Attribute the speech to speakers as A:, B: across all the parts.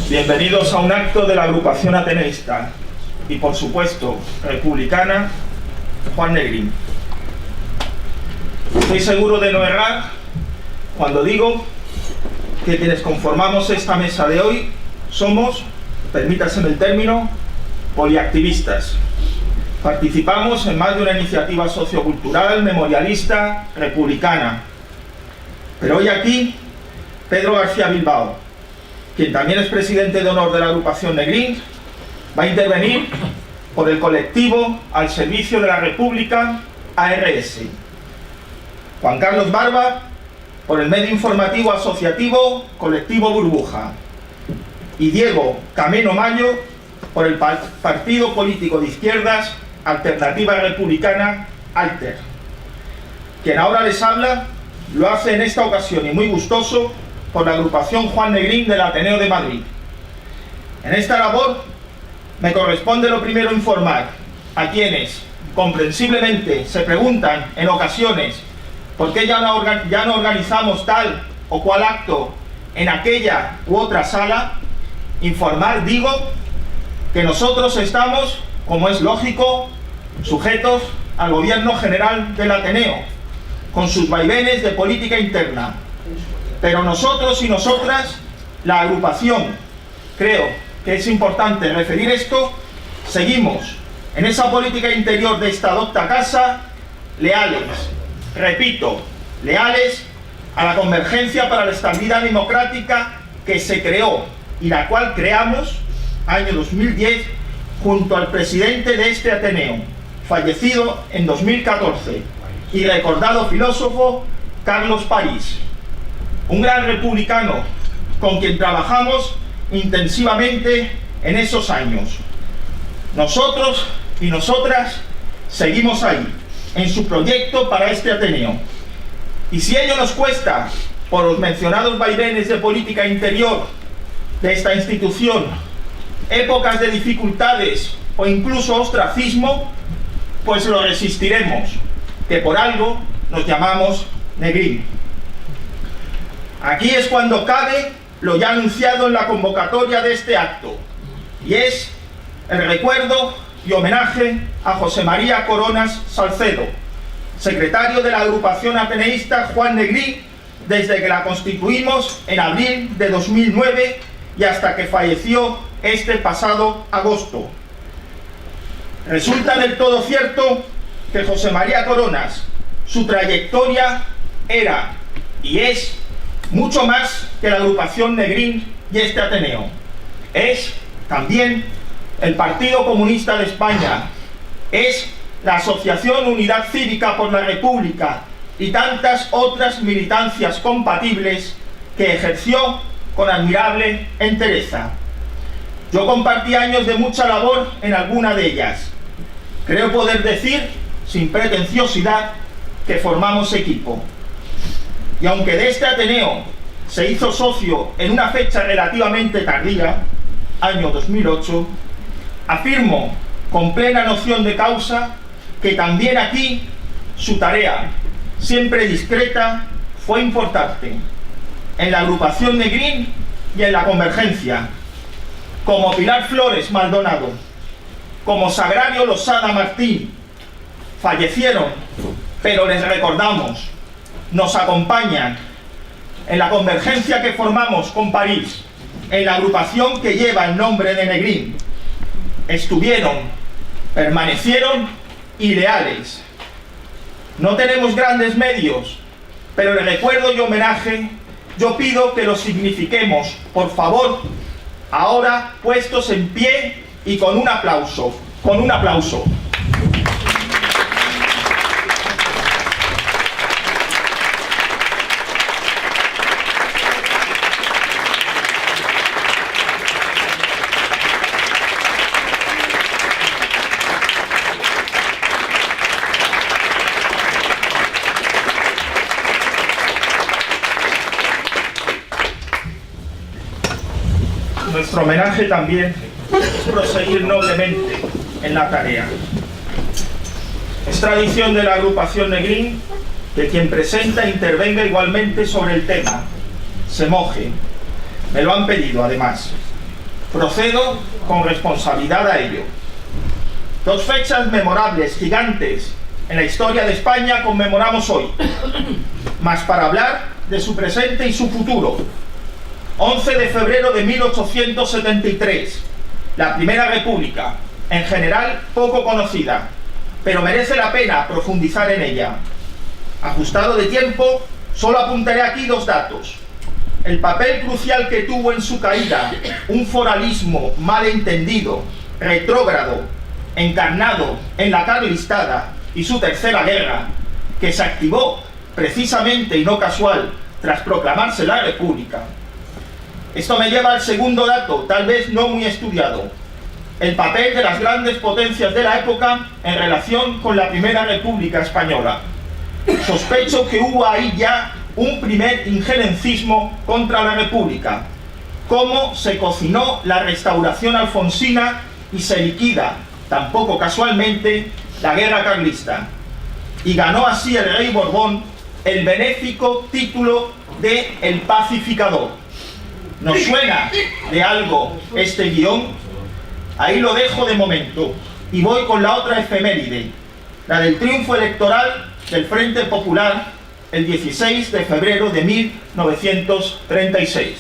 A: Bienvenidos a un acto de la agrupación ateneísta y, por supuesto, republicana Juan Negrín. Estoy seguro de no errar cuando digo que quienes conformamos esta mesa de hoy somos, permítaseme el término, poliactivistas. Participamos en más de una iniciativa sociocultural, memorialista, republicana. Pero hoy aquí, Pedro García Bilbao, quien también es presidente de honor de la agrupación Negrín, va a intervenir por el colectivo al servicio de la República, ARS. Juan Carlos Barba, por el medio informativo asociativo Colectivo Burbuja. Y Diego Cameno Mayo, por el partido político de izquierdas Alternativa Republicana, ALTER. Quien ahora les habla lo hace en esta ocasión y muy gustoso por la agrupación Juan Negrín del Ateneo de Madrid. En esta labor me corresponde lo primero informar a quienes comprensiblemente se preguntan en ocasiones por qué ya no organizamos tal o cual acto en aquella u otra sala. Informar, digo, que nosotros estamos, como es lógico, sujetos al gobierno general del Ateneo, con sus vaivenes de política interna. Pero nosotros y nosotras, la agrupación, creo que es importante referir esto, seguimos en esa política interior de esta docta casa, leales, repito, leales a la Convergencia para la Estabilidad Democrática que se creó y la cual creamos año 2010 junto al presidente de este Ateneo, fallecido en 2014, y recordado filósofo Carlos París, un gran republicano con quien trabajamos intensivamente en esos años. Nosotros y nosotras seguimos ahí, en su proyecto para este Ateneo. Y si ello nos cuesta, por los mencionados vaivenes de política interior de esta institución, épocas de dificultades o incluso ostracismo, pues lo resistiremos, que por algo nos llamamos Negrín. Aquí es cuando cabe lo ya anunciado en la convocatoria de este acto, y es el recuerdo y homenaje a José María Coronas Salcedo, secretario de la agrupación ateneísta Juan Negrín desde que la constituimos en abril de 2009 y hasta que falleció este pasado agosto. Resulta del todo cierto que José María Coronas, su trayectoria era y es mucho más que la agrupación Negrín y este Ateneo. Es también el Partido Comunista de España, es la Asociación Unidad Cívica por la República y tantas otras militancias compatibles que ejerció con admirable entereza. Yo compartí años de mucha labor en alguna de ellas. Creo poder decir, sin pretenciosidad, que formamos equipo. Y aunque de este Ateneo se hizo socio en una fecha relativamente tardía, año 2008, afirmo con plena noción de causa que también aquí su tarea, siempre discreta, fue importante, en la agrupación Negrín y en la Convergencia, como Pilar Flores Maldonado, como Sagrario Losada Martín, fallecieron, pero les recordamos, nos acompañan en la convergencia que formamos con París, en la agrupación que lleva el nombre de Negrín. Estuvieron, permanecieron y leales. No tenemos grandes medios, pero el recuerdo y homenaje yo pido que lo signifiquemos, por favor, ahora puestos en pie y con un aplauso. Con un aplauso. Nuestro homenaje también es proseguir noblemente en la tarea. Es tradición de la agrupación Negrín que quien presenta intervenga igualmente sobre el tema, se moje, Me lo han pedido, además. Procedo con responsabilidad a ello. Dos fechas memorables, gigantes, en la historia de España conmemoramos hoy, mas para hablar de su presente y su futuro. 11 de febrero de 1873, la Primera República, en general poco conocida, pero merece la pena profundizar en ella. Ajustado de tiempo, solo apuntaré aquí dos datos. El papel crucial que tuvo en su caída un foralismo malentendido, retrógrado, encarnado en la carlistada y su tercera guerra, que se activó precisamente y no casual tras proclamarse la República. Esto me lleva al segundo dato, tal vez no muy estudiado: el papel de las grandes potencias de la época en relación con la Primera República Española. Sospecho que hubo ahí ya un primer injerencismo contra la República, cómo se cocinó la restauración alfonsina y se liquida, tampoco casualmente, la guerra carlista, y ganó así el rey Borbón el benéfico título de El Pacificador. ¿Nos suena de algo este guión? Ahí lo dejo de momento y voy con la otra efeméride, la del triunfo electoral del Frente Popular el 16 de febrero de 1936.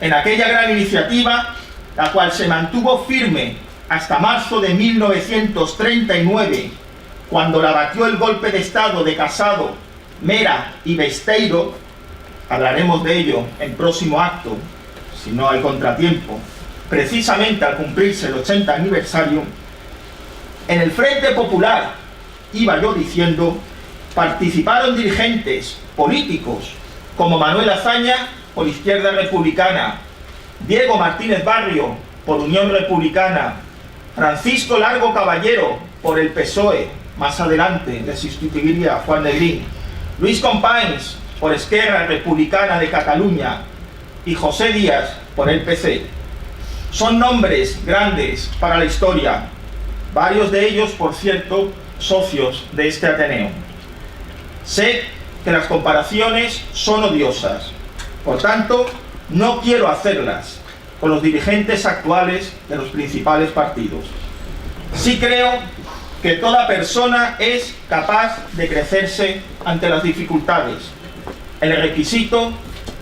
A: En aquella gran iniciativa, la cual se mantuvo firme hasta marzo de 1939, cuando la batió el golpe de Estado de Casado, Mera y Besteiro, hablaremos de ello en próximo acto, si no hay contratiempo, precisamente al cumplirse el 80 aniversario, en el Frente Popular, iba yo diciendo, participaron dirigentes políticos como Manuel Azaña por Izquierda Republicana, Diego Martínez Barrio por Unión Republicana, Francisco Largo Caballero por el PSOE, más adelante le sustituiría a Juan Negrín, Luis Companys por Esquerra Republicana de Cataluña y José Díaz por el PC. Son nombres grandes para la historia, varios de ellos, por cierto, socios de este Ateneo. Sé que las comparaciones son odiosas, por tanto, no quiero hacerlas con los dirigentes actuales de los principales partidos. Sí creo que toda persona es capaz de crecerse ante las dificultades. El requisito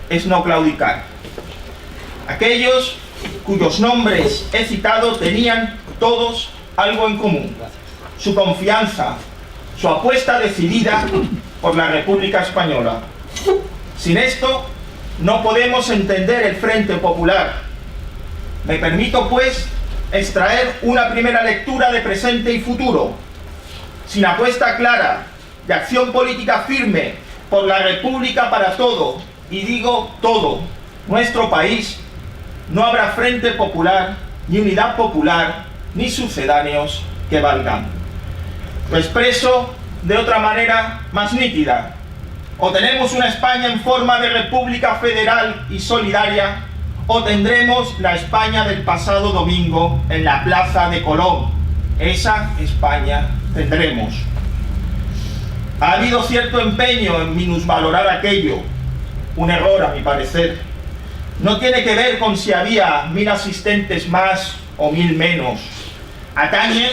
A: es no claudicar. Aquellos cuyos nombres he citado tenían todos algo en común: su confianza, su apuesta decidida por la República Española. Sin esto, no podemos entender el Frente Popular. Me permito, pues, extraer una primera lectura de presente y futuro. Sin apuesta clara de acción política firme por la República para todo, y digo todo, nuestro país, no habrá Frente Popular, ni Unidad Popular, ni sucedáneos que valgan. Lo expreso de otra manera más nítida. O tenemos una España en forma de república federal y solidaria, o tendremos la España del pasado domingo en la Plaza de Colón. Esa España tendremos. Ha habido cierto empeño en minusvalorar aquello, un error a mi parecer. No tiene que ver con si había 1000 asistentes más o 1000 menos. Atañe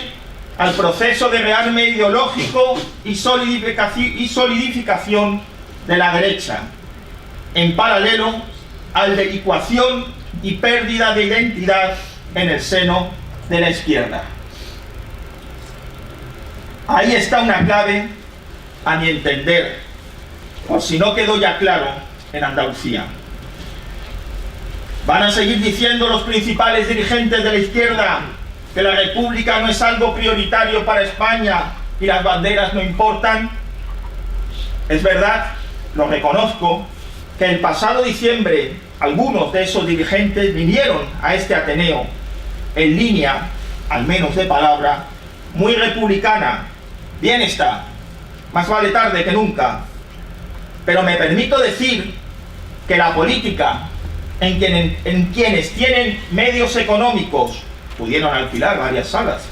A: al proceso de rearme ideológico y solidificación de la derecha, en paralelo al de licuación y pérdida de identidad en el seno de la izquierda. Ahí está una clave, a mi entender, por si no quedó ya claro en Andalucía. ¿Van a seguir diciendo los principales dirigentes de la izquierda que la República no es algo prioritario para España y las banderas no importan? Es verdad, lo reconozco, que el pasado diciembre algunos de esos dirigentes vinieron a este Ateneo en línea, al menos de palabra, muy republicana. Bien está, más vale tarde que nunca. Pero me permito decir que la política, en quienes tienen medios económicos, pudieron alquilar varias salas,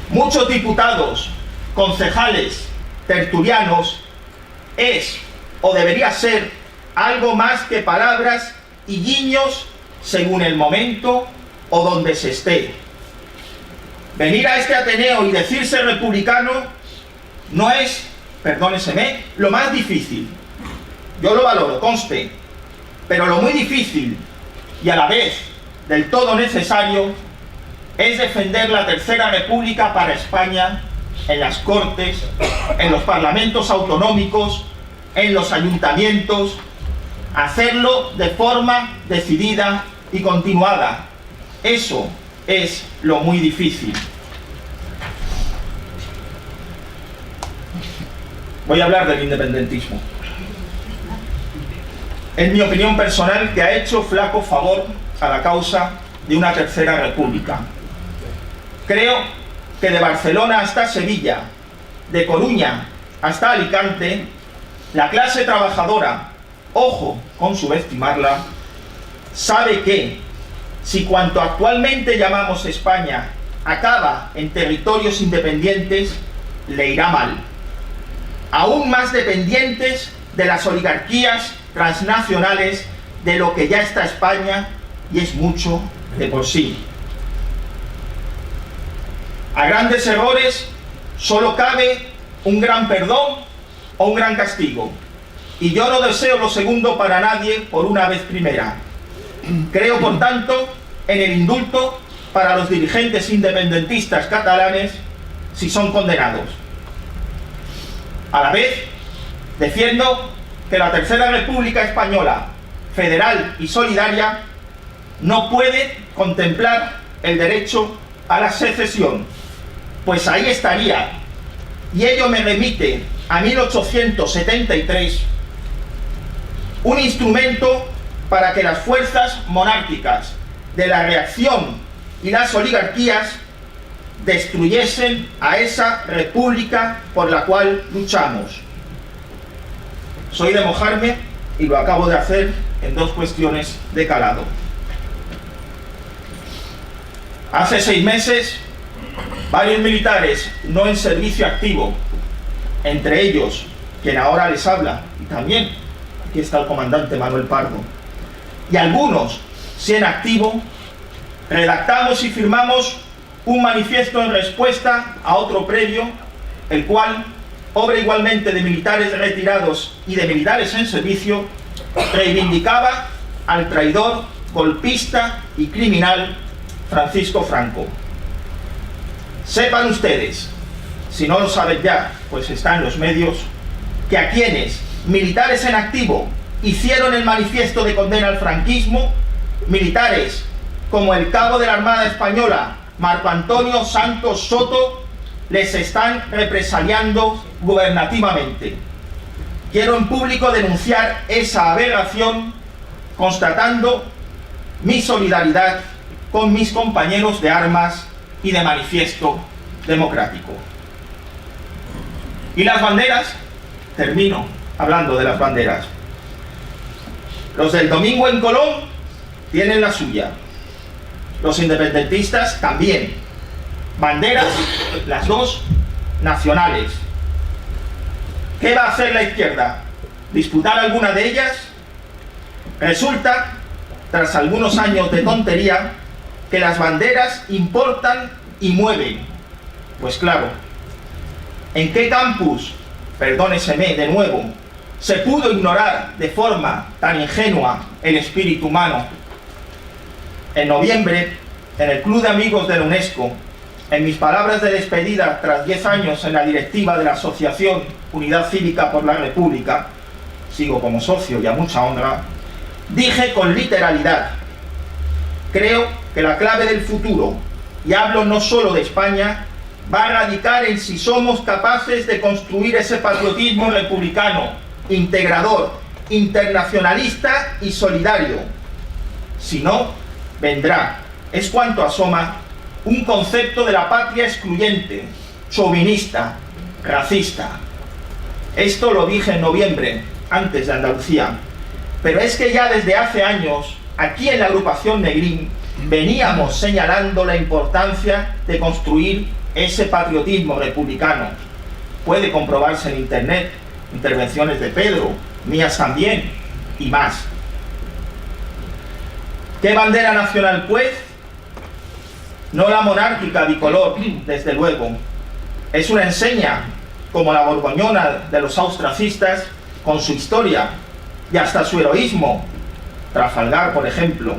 A: muchos diputados, concejales, tertulianos, es o debería ser algo más que palabras y guiños según el momento o donde se esté. Venir a este Ateneo y decirse republicano no es, perdóneseme, lo más difícil. Yo lo valoro, conste, pero lo muy difícil y a la vez del todo necesario es defender la Tercera República para España en las Cortes, en los parlamentos autonómicos, en los ayuntamientos, hacerlo de forma decidida y continuada. Eso es lo muy difícil. Voy a hablar del independentismo. En mi opinión personal, que ha hecho flaco favor a la causa de una Tercera República. Creo que de Barcelona hasta Sevilla, de Coruña hasta Alicante, la clase trabajadora, ojo con subestimarla, sabe que si cuanto actualmente llamamos España acaba en territorios independientes, le irá mal. Aún más dependientes de las oligarquías transnacionales de lo que ya está España, y es mucho de por sí. A grandes errores solo cabe un gran perdón o un gran castigo. Y yo no deseo lo segundo para nadie por una vez primera. Creo, por tanto, en el indulto para los dirigentes independentistas catalanes si son condenados. A la vez, defiendo que la Tercera República Española, federal y solidaria, no puede contemplar el derecho a la secesión, pues ahí estaría, y ello me remite a 1873, un instrumento para que las fuerzas monárquicas de la reacción y las oligarquías destruyesen a esa república por la cual luchamos. Soy de mojarme y lo acabo de hacer en dos cuestiones de calado. Hace 6 meses, varios militares no en servicio activo, entre ellos quien ahora les habla, y también aquí está el comandante Manuel Pardo, y algunos sí en activo, redactamos y firmamos un manifiesto en respuesta a otro previo, el cual, obra igualmente de militares retirados y de militares en servicio, reivindicaba al traidor, golpista y criminal Francisco Franco. Sepan ustedes, si no lo saben ya, pues está en los medios, que a quienes, militares en activo, hicieron el manifiesto de condena al franquismo, militares como el cabo de la Armada Española, Marco Antonio Santos Soto, les están represaliando gubernativamente. Quiero en público denunciar esa aberración, constatando mi solidaridad con mis compañeros de armas y de manifiesto democrático. ¿Y las banderas? Termino hablando de las banderas. Los del domingo en Colón tienen la suya. Los independentistas también. Banderas, las dos, nacionales. ¿Qué va a hacer la izquierda? ¿Disputar alguna de ellas? Resulta, tras algunos años de tontería, que las banderas importan y mueven. Pues claro, ¿en qué campus, perdóneseme de nuevo, se pudo ignorar de forma tan ingenua el espíritu humano? En noviembre, en el Club de Amigos de la UNESCO, en mis palabras de despedida tras 10 años en la directiva de la Asociación Unidad Cívica por la República, sigo como socio y a mucha honra, dije con literalidad: creo que la clave del futuro, y hablo no solo de España, va a radicar en si somos capaces de construir ese patriotismo republicano, integrador, internacionalista y solidario. Si no, vendrá, es cuanto asoma, un concepto de la patria excluyente, chauvinista, racista. Esto lo dije en noviembre, antes de Andalucía, pero es que ya desde hace años, aquí en la agrupación Negrín, veníamos señalando la importancia de construir ese patriotismo republicano. Puede comprobarse en internet, intervenciones de Pedro, mías también, y más. ¿Qué bandera nacional, pues? No la monárquica bicolor, desde luego. Es una enseña, como la borgoñona de los austracistas, con su historia y hasta su heroísmo, Trafalgar, por ejemplo.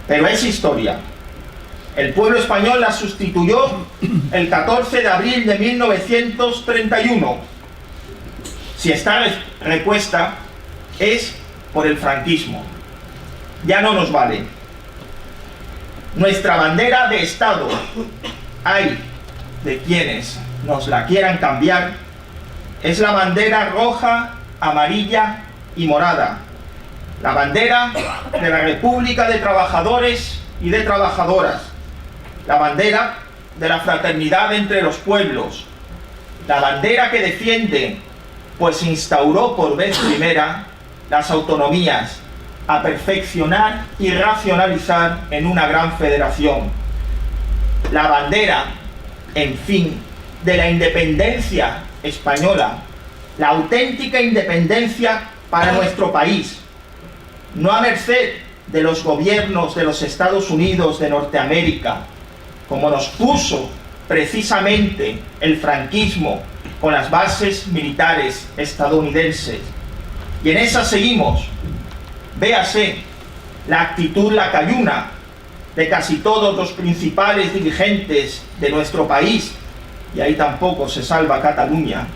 A: Pero es historia. El pueblo español la sustituyó el 14 de abril de 1931. Si está repuesta, es por el franquismo. Ya no nos vale. Nuestra bandera de Estado, hay de quienes nos la quieran cambiar, es la bandera roja, amarilla y morada. La bandera de la República de Trabajadores y de Trabajadoras. La bandera de la fraternidad entre los pueblos. La bandera que defiende, pues instauró por vez primera, las autonomías, a perfeccionar y racionalizar en una gran federación. La bandera, en fin, de la independencia española, la auténtica independencia para nuestro país, no a merced de los gobiernos de los Estados Unidos de Norteamérica, como nos puso precisamente el franquismo con las bases militares estadounidenses. Y en esa seguimos. Véase la actitud lacayuna de casi todos los principales dirigentes de nuestro país, y ahí tampoco se salva Cataluña,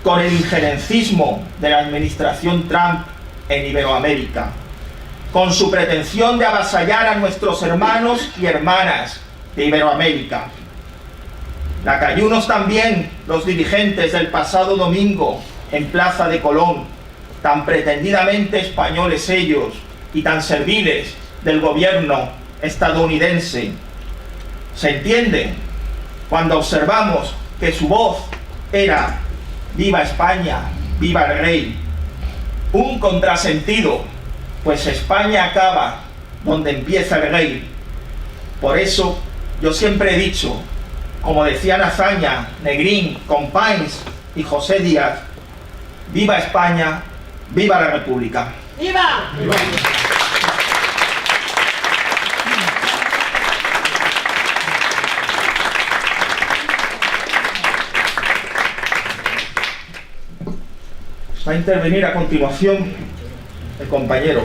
A: con el injerencismo de la administración Trump en Iberoamérica, con su pretensión de avasallar a nuestros hermanos y hermanas de Iberoamérica. Lacayunos también los dirigentes del pasado domingo en Plaza de Colón, tan pretendidamente españoles ellos y tan serviles del gobierno estadounidense. ¿Se entiende? Cuando observamos que su voz era «Viva España, viva el rey». Un contrasentido, pues España acaba donde empieza el rey. Por eso yo siempre he dicho, como decían Azaña, Negrín, Companys y José Díaz, «Viva España, viva la República».
B: ¡Viva! ¡Viva!
A: Va a intervenir a continuación el compañero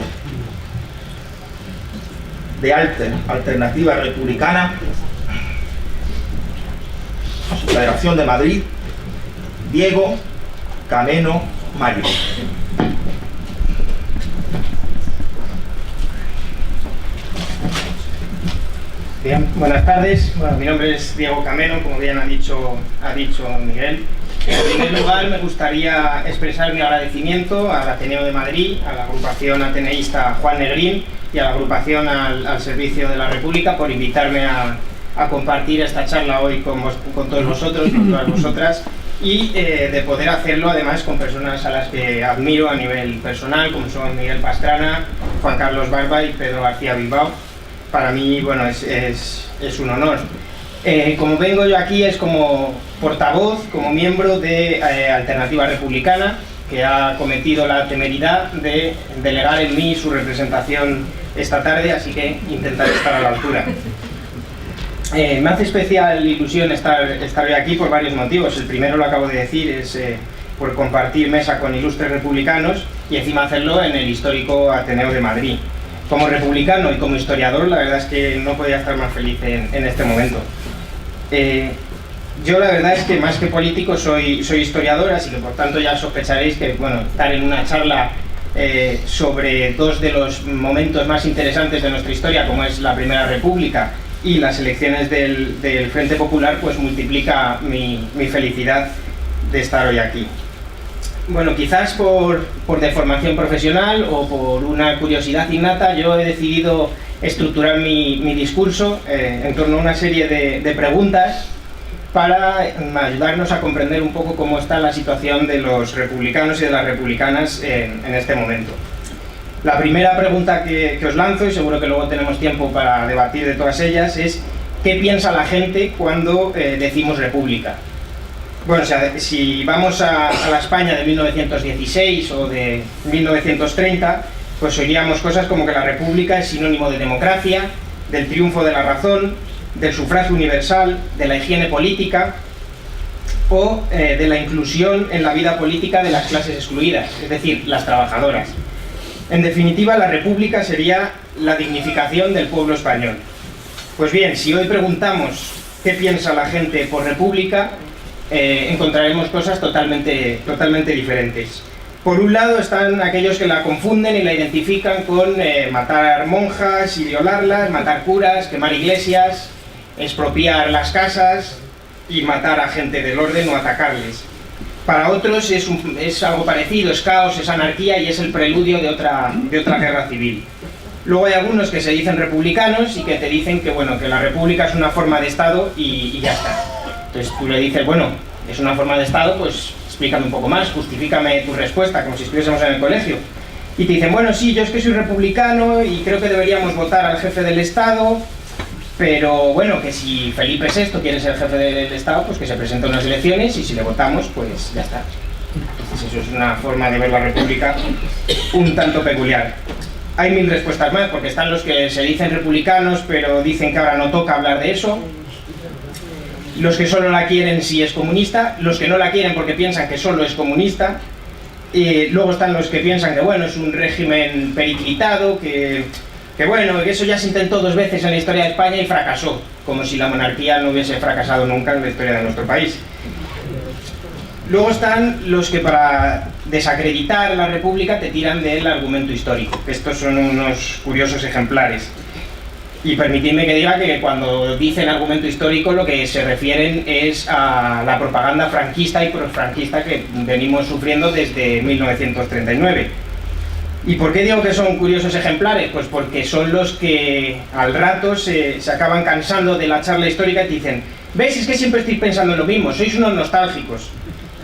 A: de Alternativa Republicana, Federación de Madrid, Diego Cameno Mayo.
C: Bien, buenas tardes. Bueno, mi nombre es Diego Cameno, como bien ha dicho Miguel. En primer lugar, me gustaría expresar mi agradecimiento al Ateneo de Madrid, a la agrupación ateneísta Juan Negrín y a la agrupación al Servicio de la República por invitarme a compartir esta charla hoy con todos vosotros, con todas vosotras, y de poder hacerlo además con personas a las que admiro a nivel personal, como son Miguel Pastrana, Juan Carlos Barba y Pedro García Bilbao. Para mí, bueno, es un honor. Como vengo yo aquí es como portavoz, como miembro de Alternativa Republicana, que ha cometido la temeridad de delegar en mí su representación esta tarde, así que intentaré estar a la altura. Me hace especial ilusión estar hoy aquí por varios motivos. El primero, lo acabo de decir, es por compartir mesa con ilustres republicanos y encima hacerlo en el histórico Ateneo de Madrid. Como republicano y como historiador, la verdad es que no podía estar más feliz en este momento. Yo la verdad es que más que político soy historiador, así que por tanto ya sospecharéis que, bueno, estar en una charla sobre dos de los momentos más interesantes de nuestra historia, como es la Primera República y las elecciones del Frente Popular, pues multiplica mi felicidad de estar hoy aquí. Bueno, quizás por deformación profesional o por una curiosidad innata, yo he decidido estructurar mi discurso en torno a una serie de preguntas para ayudarnos a comprender un poco cómo está la situación de los republicanos y de las republicanas en este momento. La primera pregunta que os lanzo, y seguro que luego tenemos tiempo para debatir de todas ellas, es ¿qué piensa la gente cuando decimos república? Bueno, o sea, si vamos a la España de 1916 o de 1930, pues oiríamos cosas como que la República es sinónimo de democracia, del triunfo de la razón, del sufragio universal, de la higiene política o de la inclusión en la vida política de las clases excluidas, es decir, las trabajadoras. En definitiva, la República sería la dignificación del pueblo español. Pues bien, si hoy preguntamos qué piensa la gente por República, encontraremos cosas totalmente diferentes. Por un lado están aquellos que la confunden y la identifican con matar monjas y violarlas, matar curas, quemar iglesias, expropiar las casas y matar a gente del orden o atacarles. Para otros es algo parecido, es caos, es anarquía y es el preludio de otra guerra civil. Luego hay algunos que se dicen republicanos y que te dicen que, bueno, que la república es una forma de Estado y ya está. Entonces tú le dices, bueno, es una forma de Estado, pues explícame un poco más, justifícame tu respuesta, como si estuviésemos en el colegio. Y te dicen, bueno, sí, yo es que soy republicano y creo que deberíamos votar al jefe del Estado, pero bueno, que si Felipe VI quiere ser jefe del Estado, pues que se presente a unas elecciones y si le votamos, pues ya está. Entonces eso es una forma de ver la república un tanto peculiar. Hay mil respuestas más, porque están los que se dicen republicanos, pero dicen que ahora no toca hablar de eso. Los que solo la quieren si es comunista, los que no la quieren porque piensan que solo es comunista. Luego están los que piensan que, bueno, es un régimen periclitado, que bueno, que eso ya se intentó 2 veces en la historia de España y fracasó, como si la monarquía no hubiese fracasado nunca en la historia de nuestro país. Luego están los que para desacreditar la república te tiran del argumento histórico, que estos son unos curiosos ejemplares. Y permitidme que diga que cuando dicen argumento histórico lo que se refieren es a la propaganda franquista y profranquista que venimos sufriendo desde 1939. ¿Y por qué digo que son curiosos ejemplares? Pues porque son los que al rato se acaban cansando de la charla histórica y te dicen, ¿ves? Es que siempre estoy pensando en lo mismo, sois unos nostálgicos.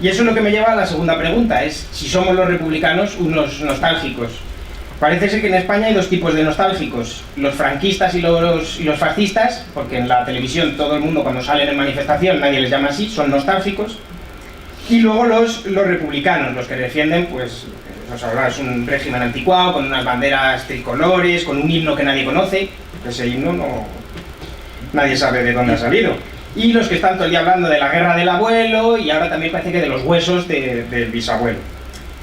C: Y eso es lo que me lleva a la segunda pregunta, es si somos los republicanos unos nostálgicos. Parece ser que en España hay 2 tipos de nostálgicos, los franquistas y los fascistas, porque en la televisión todo el mundo cuando salen en manifestación nadie les llama así, son nostálgicos, y luego los republicanos, los que defienden, pues, es un régimen anticuado, con unas banderas tricolores, con un himno que nadie conoce, ese himno nadie sabe de dónde ha salido, y los que están todo el día hablando de la guerra del abuelo, y ahora también parece que de los huesos del bisabuelo.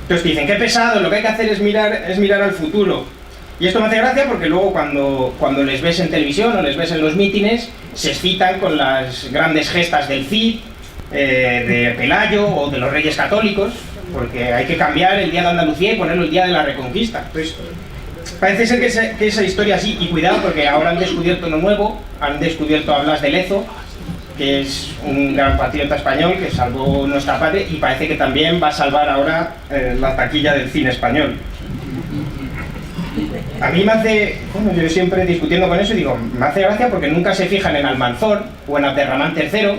C: Entonces te dicen, qué pesado, lo que hay que hacer es mirar al futuro. Y esto me hace gracia porque luego cuando les ves en televisión o les ves en los mítines, se excitan con las grandes gestas del Cid, de Pelayo o de los Reyes Católicos, porque hay que cambiar el Día de Andalucía y ponerlo el Día de la Reconquista. Entonces, parece ser que esa historia así, y cuidado porque ahora han descubierto uno nuevo, han descubierto a Blas de Lezo, que es un gran patriota español que salvó nuestra patria y parece que también va a salvar ahora la taquilla del cine español. A mí me hace, bueno, yo siempre discutiendo con eso digo, me hace gracia porque nunca se fijan en Almanzor o en Abderramán III,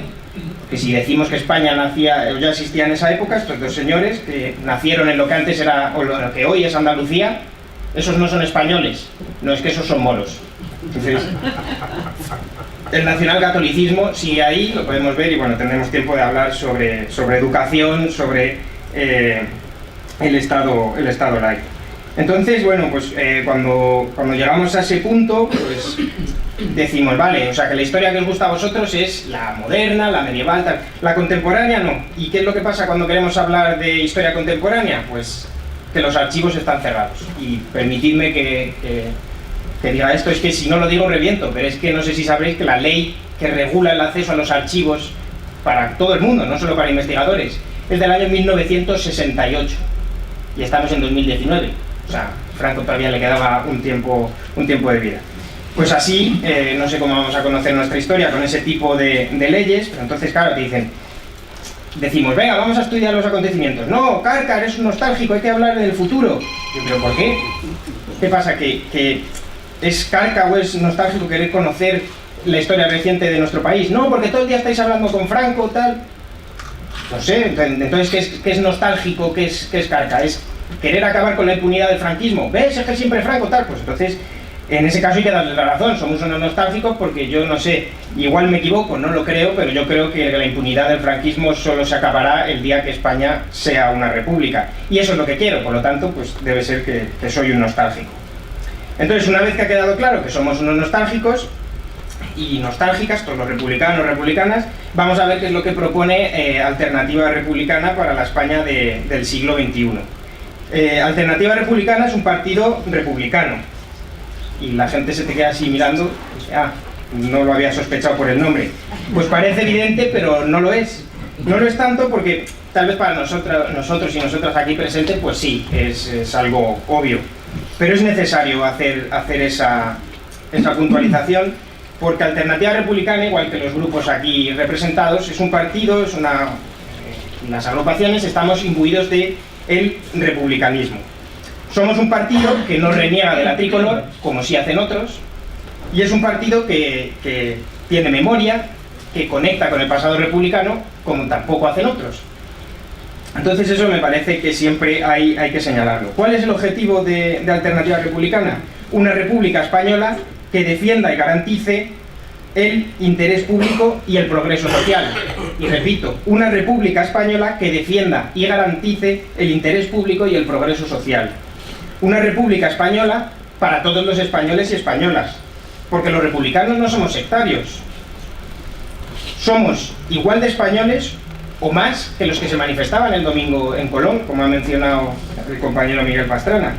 C: que si decimos que España nacía o ya existía en esa época, estos 2 señores que nacieron en lo que antes era, o lo que hoy es Andalucía, esos no son españoles, no es que esos son moros. Entonces, el nacionalcatolicismo sigue ahí, lo podemos ver y bueno, tendremos tiempo de hablar sobre educación, sobre el Estado laico. Entonces, bueno, pues cuando llegamos a ese punto, pues decimos, vale, o sea que la historia que os gusta a vosotros es la moderna, la medieval, tal. La contemporánea no. ¿Y qué es lo que pasa cuando queremos hablar de historia contemporánea? Pues que los archivos están cerrados. Y permitidme que diga esto, es que si no lo digo reviento, pero es que no sé si sabréis que la ley que regula el acceso a los archivos para todo el mundo, no solo para investigadores, es del año 1968 y estamos en 2019, o sea, Franco todavía le quedaba un tiempo de vida. Pues así, no sé cómo vamos a conocer nuestra historia con ese tipo de leyes, pero entonces claro, te decimos, venga, vamos a estudiar los acontecimientos. No, Carcar, es un nostálgico, hay que hablar del futuro. Yo, ¿pero por qué? ¿Qué pasa? ¿Que es carca o es nostálgico querer conocer la historia reciente de nuestro país? No, porque todo el día estáis hablando con Franco, tal. No sé, entonces, ¿qué es nostálgico? ¿Qué es carca? ¿Es querer acabar con la impunidad del franquismo? ¿Ves? Es que siempre Franco, tal. Pues entonces, En ese caso hay que darle la razón, somos unos nostálgicos porque yo no sé, igual me equivoco, no lo creo, pero yo creo que la impunidad del franquismo solo se acabará el día que España sea una república. Y eso es lo que quiero, por lo tanto, pues debe ser que soy un nostálgico. Entonces, una vez que ha quedado claro que somos unos nostálgicos y nostálgicas, todos los republicanos, republicanas, vamos a ver qué es lo que propone Alternativa Republicana para la España del siglo XXI. Alternativa Republicana es un partido republicano. Y la gente se te queda así mirando, y dice, no lo había sospechado por el nombre. Pues parece evidente, pero no lo es. No lo es tanto porque tal vez para nosotros y nosotras aquí presentes, pues sí, es algo obvio. Pero es necesario hacer esa puntualización, porque Alternativa Republicana, igual que los grupos aquí representados, es un partido, las agrupaciones estamos imbuidos del republicanismo. Somos un partido que no reniega de la tricolor, como sí hacen otros, y es un partido que tiene memoria, que conecta con el pasado republicano, como tampoco hacen otros. Entonces eso me parece que siempre hay que señalarlo. ¿Cuál es el objetivo de Alternativa Republicana? Una república española que defienda y garantice el interés público y el progreso social. Y repito, una república española que defienda y garantice el interés público y el progreso social. Una república española para todos los españoles y españolas, porque los republicanos no somos sectarios. Somos igual de españoles o más que los que se manifestaban el domingo en Colón, como ha mencionado el compañero Miguel Pastrana.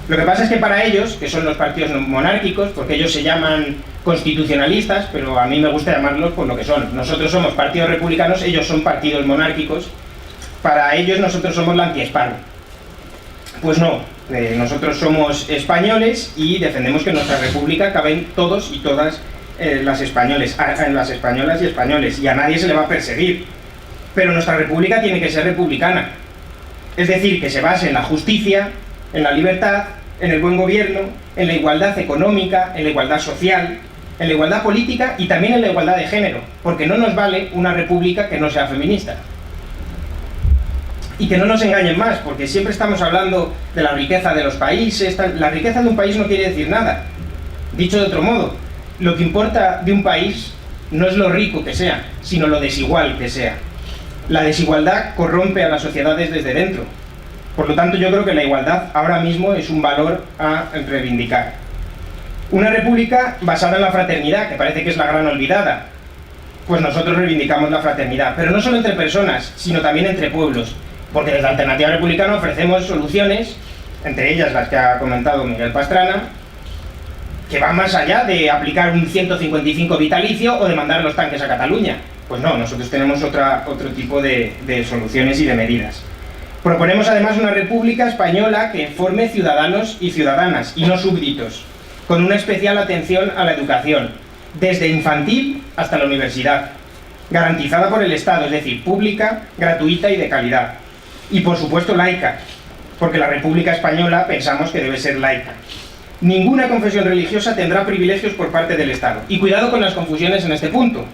C: Lo que pasa es que para ellos, que son los partidos monárquicos, porque ellos se llaman constitucionalistas, pero a mí me gusta llamarlos por lo que son. Nosotros somos partidos republicanos, ellos son partidos monárquicos. Para ellos nosotros somos la antiespano. Pues no, nosotros somos españoles y defendemos que en nuestra república caben todos y todas las españolas y españoles, y a nadie se le va a perseguir. Pero nuestra república tiene que ser republicana, es decir, que se base en la justicia, en la libertad, en el buen gobierno, en la igualdad económica, en la igualdad social, en la igualdad política y también en la igualdad de género, porque no nos vale una república que no sea feminista. Y que no nos engañen más, porque siempre estamos hablando de la riqueza de los países. La riqueza de un país no quiere decir nada. Dicho de otro modo, lo que importa de un país no es lo rico que sea, sino lo desigual que sea. La desigualdad corrompe a las sociedades desde dentro. Por lo tanto, yo creo que la igualdad ahora mismo es un valor a reivindicar. Una república basada en la fraternidad, que parece que es la gran olvidada. Pues nosotros reivindicamos la fraternidad, pero no solo entre personas, sino también entre pueblos. Porque desde Alternativa Republicana ofrecemos soluciones, entre ellas las que ha comentado Miguel Pastrana, que van más allá de aplicar un 155 vitalicio o de mandar los tanques a Cataluña. Pues no, nosotros tenemos otro tipo de soluciones y de medidas. Proponemos además una república española que forme ciudadanos y ciudadanas, y no súbditos, con una especial atención a la educación, desde infantil hasta la universidad, garantizada por el Estado, es decir, pública, gratuita y de calidad. Y por supuesto laica, porque la República Española pensamos que debe ser laica. Ninguna confesión religiosa tendrá privilegios por parte del Estado. Y cuidado con las confusiones en este punto.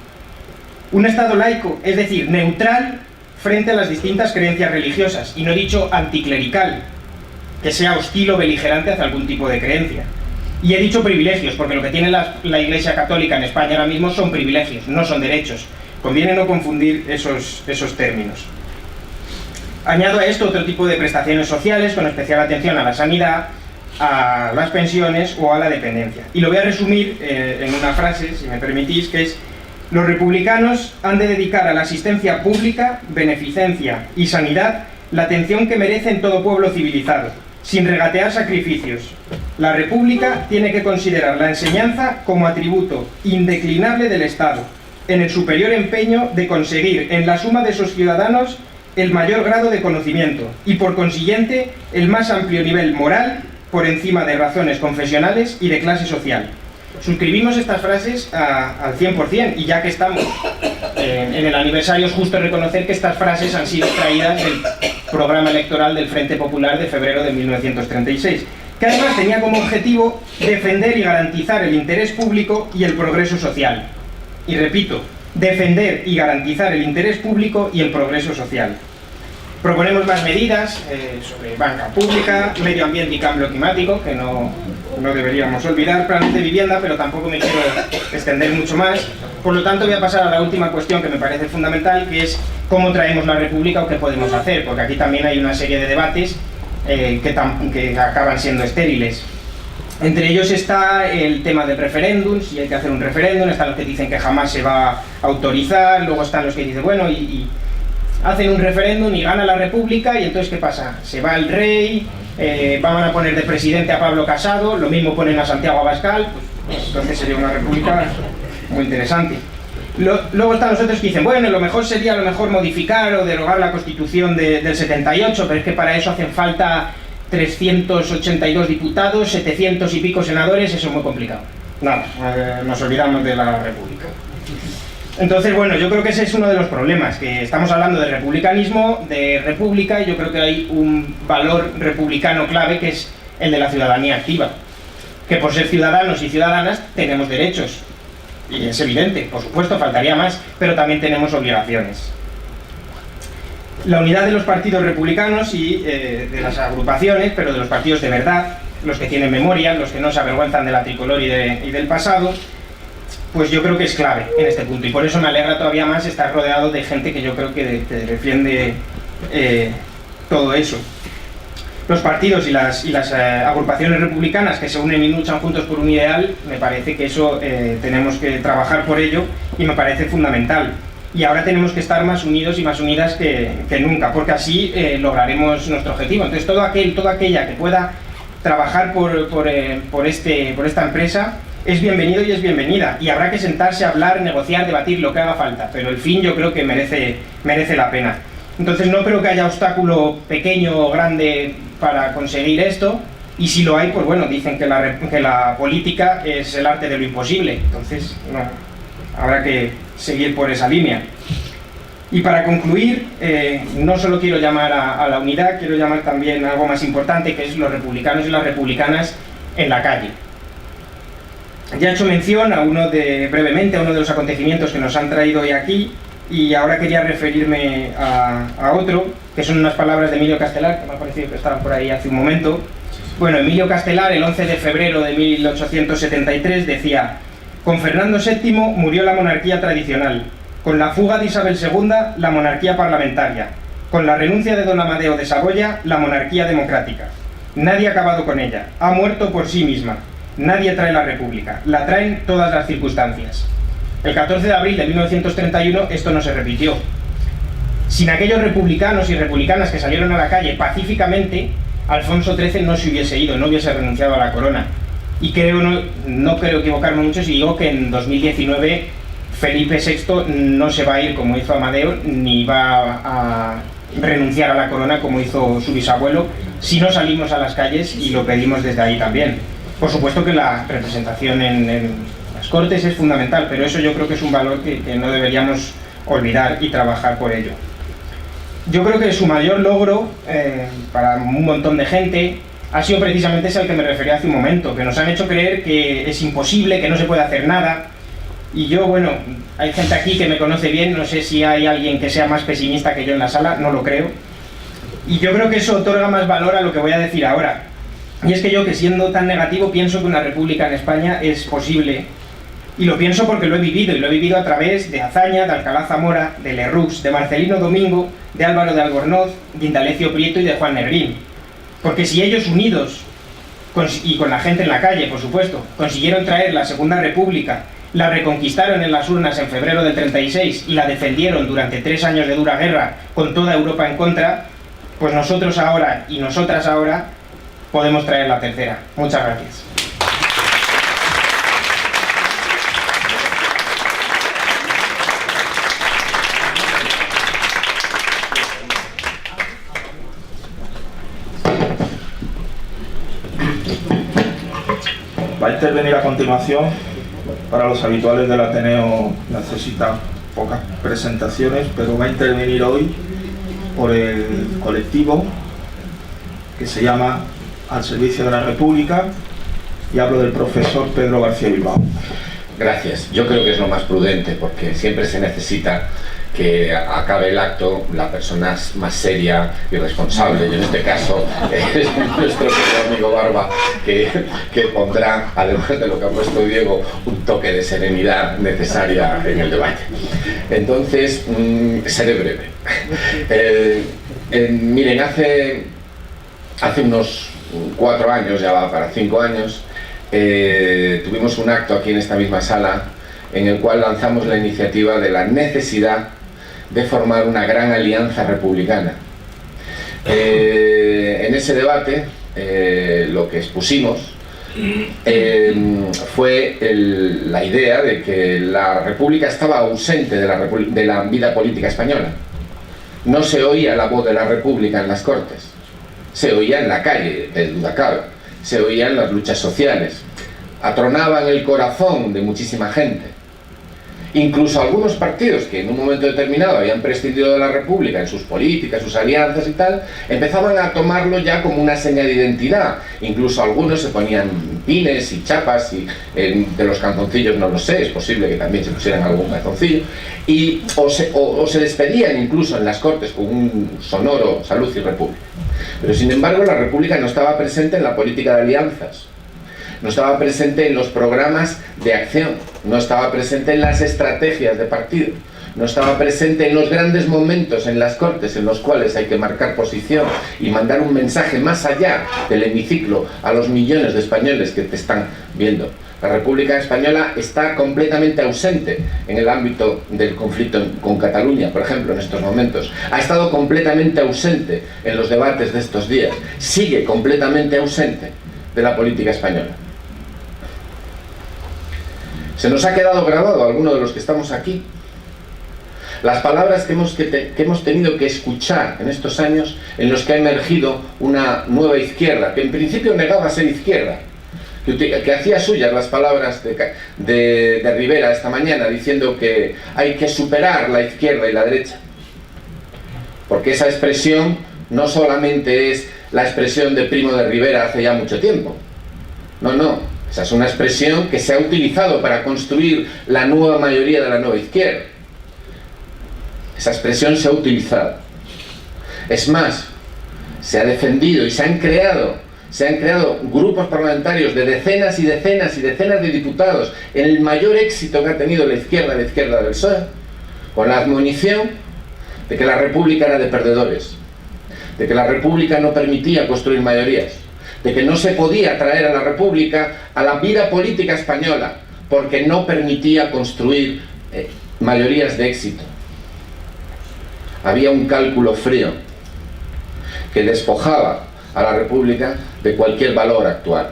C: Un Estado laico, es decir, neutral frente a las distintas creencias religiosas, y no he dicho anticlerical, que sea hostil o beligerante hacia algún tipo de creencia. Y he dicho privilegios, porque lo que tiene la Iglesia Católica en España ahora mismo son privilegios, no son derechos. Conviene no confundir esos términos. Añado a esto otro tipo de prestaciones sociales, con especial atención a la sanidad, a las pensiones o a la dependencia. Y lo voy a resumir en una frase, si me permitís, que es: los republicanos han de dedicar a la asistencia pública, beneficencia y sanidad la atención que merece en todo pueblo civilizado, sin regatear sacrificios. La República tiene que considerar la enseñanza como atributo indeclinable del Estado, en el superior empeño de conseguir en la suma de sus ciudadanos el mayor grado de conocimiento y, por consiguiente, el más amplio nivel moral por encima de razones confesionales y de clase social. Suscribimos estas frases al 100%, y ya que estamos en el aniversario, es justo reconocer que estas frases han sido extraídas del programa electoral del Frente Popular de febrero de 1936, que además tenía como objetivo defender y garantizar el interés público y el progreso social. Y repito, defender y garantizar el interés público y el progreso social. Proponemos más medidas sobre banca pública, medio ambiente y cambio climático, que no deberíamos olvidar, planes de vivienda, pero tampoco me quiero extender mucho más. Por lo tanto, voy a pasar a la última cuestión que me parece fundamental, que es cómo traemos la república o qué podemos hacer, porque aquí también hay una serie de debates que acaban siendo estériles. Entre ellos está el tema de referéndums, si hay que hacer un referéndum, están los que dicen que jamás se va a autorizar, luego están los que dicen, bueno, y hacen un referéndum y gana la república, y entonces ¿qué pasa? Se va el rey, van a poner de presidente a Pablo Casado, lo mismo ponen a Santiago Abascal, pues entonces sería una república muy interesante. Luego están los otros que dicen, bueno, lo mejor sería modificar o derogar la Constitución del 78, pero es que para eso hacen falta 382 diputados, 700 y pico senadores, eso es muy complicado. Nada, nos olvidamos de la república. Entonces, bueno, yo creo que ese es uno de los problemas, que estamos hablando de republicanismo, de república, y yo creo que hay un valor republicano clave, que es el de la ciudadanía activa. Que por ser ciudadanos y ciudadanas tenemos derechos, y es evidente, por supuesto, faltaría más, pero también tenemos obligaciones. La unidad de los partidos republicanos y de las agrupaciones, pero de los partidos de verdad, los que tienen memoria, los que no se avergüenzan de la tricolor y del pasado, pues yo creo que es clave en este punto, y por eso me alegra todavía más estar rodeado de gente que yo creo que defiende todo eso. Los partidos y las agrupaciones republicanas que se unen y luchan juntos por un ideal, me parece que eso tenemos que trabajar por ello, y me parece fundamental. Y ahora tenemos que estar más unidos y más unidas que nunca, porque así lograremos nuestro objetivo. Entonces toda aquella que pueda trabajar por esta empresa es bienvenido y es bienvenida, y habrá que sentarse a hablar, negociar, debatir lo que haga falta, pero el fin yo creo que merece la pena. Entonces no creo que haya obstáculo pequeño o grande para conseguir esto, y si lo hay, pues bueno, dicen que la política es el arte de lo imposible, entonces no, habrá que seguir por esa línea. Y para concluir, no solo quiero llamar a la unidad, quiero llamar también a algo más importante, que es los republicanos y las republicanas en la calle. Ya he hecho mención brevemente a uno de los acontecimientos que nos han traído hoy aquí, y ahora quería referirme a otro, que son unas palabras de Emilio Castelar, que me ha parecido que estaban por ahí hace un momento. Bueno, Emilio Castelar, el 11 de febrero de 1873, decía: con Fernando VII murió la monarquía tradicional, con la fuga de Isabel II, la monarquía parlamentaria, con la renuncia de don Amadeo de Saboya, la monarquía democrática. Nadie ha acabado con ella, ha muerto por sí misma. Nadie trae la república, la traen todas las circunstancias. El 14 de abril de 1931 esto no se repitió. Sin aquellos republicanos y republicanas que salieron a la calle pacíficamente, Alfonso XIII no se hubiese ido, no hubiese renunciado a la corona. Y no creo equivocarme mucho si digo que en 2019 Felipe VI no se va a ir como hizo Amadeo, ni va a renunciar a la corona como hizo su bisabuelo, si no salimos a las calles y lo pedimos desde ahí también. Por supuesto que la representación en las Cortes es fundamental, pero eso yo creo que es un valor que no deberíamos olvidar y trabajar por ello. Yo creo que su mayor logro para un montón de gente ha sido precisamente ese al que me refería hace un momento, que nos han hecho creer que es imposible, que no se puede hacer nada. Y yo, bueno, hay gente aquí que me conoce bien, no sé si hay alguien que sea más pesimista que yo en la sala, no lo creo. Y yo creo que eso otorga más valor a lo que voy a decir ahora. Y es que yo, que siendo tan negativo, pienso que una república en España es posible. Y lo pienso porque lo he vivido, y lo he vivido a través de Azaña, de Alcalá Zamora, de Lerroux, de Marcelino Domingo, de Álvaro de Albornoz, de Indalecio Prieto y de Juan Negrín. Porque si ellos unidos, y con la gente en la calle, por supuesto, consiguieron traer la Segunda República, la reconquistaron en las urnas en febrero del 36 y la defendieron durante 3 años de dura guerra con toda Europa en contra, pues nosotros ahora y nosotras ahora podemos traer la tercera. Muchas gracias.
A: Va a intervenir a continuación, para los habituales del Ateneo necesita pocas presentaciones, pero va a intervenir hoy por el colectivo que se llama Al Servicio de la República, y hablo del profesor Pedro García Bilbao.
B: Gracias. Yo creo que es lo más prudente, porque siempre se necesita que acabe el acto la persona más seria y responsable, y en este caso es nuestro querido amigo Barba, que pondrá, además de lo que ha puesto Diego, un toque de serenidad necesaria en el debate. Entonces, seré breve. Miren, hace unos 4 años, ya va para 5 años, tuvimos un acto aquí en esta misma sala en el cual lanzamos la iniciativa de la necesidad de formar una gran alianza republicana. En ese debate lo que expusimos fue la idea de que la República estaba ausente de la vida política española. No se oía la voz de la República en las Cortes, se oía en la calle, de duda cabe, se oía en las luchas sociales, atronaba en el corazón de muchísima gente. Incluso algunos partidos que en un momento determinado habían prescindido de la República en sus políticas, sus alianzas y tal, empezaban a tomarlo ya como una señal de identidad. Incluso algunos se ponían pines y chapas, y de los calzoncillos no lo sé, es posible que también se pusieran algún calzoncillo, o se despedían incluso en las Cortes con un sonoro Salud y República. Pero sin embargo la República no estaba presente en la política de alianzas, no estaba presente en los programas de acción, no estaba presente en las estrategias de partido, no estaba presente en los grandes momentos en las Cortes en los cuales hay que marcar posición y mandar un mensaje más allá del hemiciclo a los millones de españoles que te están viendo. La República Española está completamente ausente en el ámbito del conflicto con Cataluña, por ejemplo, en estos momentos. Ha estado completamente ausente en los debates de estos días. Sigue completamente ausente de la política española. Se nos ha quedado grabado a alguno de los que estamos aquí las palabras que hemos tenido que escuchar en estos años en los que ha emergido una nueva izquierda, que en principio negaba ser izquierda, que hacía suyas las palabras de Rivera esta mañana, diciendo que hay que superar la izquierda y la derecha, porque esa expresión no solamente es la expresión de Primo de Rivera hace ya mucho tiempo, no. Esa es una expresión que se ha utilizado para construir la nueva mayoría de la nueva izquierda. Esa expresión se ha utilizado. Es más, se ha defendido y se han creado grupos parlamentarios de decenas y decenas y decenas de diputados en el mayor éxito que ha tenido la izquierda del PSOE, con la admonición de que la República era de perdedores, de que la República no permitía construir mayorías, de que no se podía traer a la República a la vida política española porque no permitía construir mayorías de éxito. Había un cálculo frío que despojaba a la República de cualquier valor actual,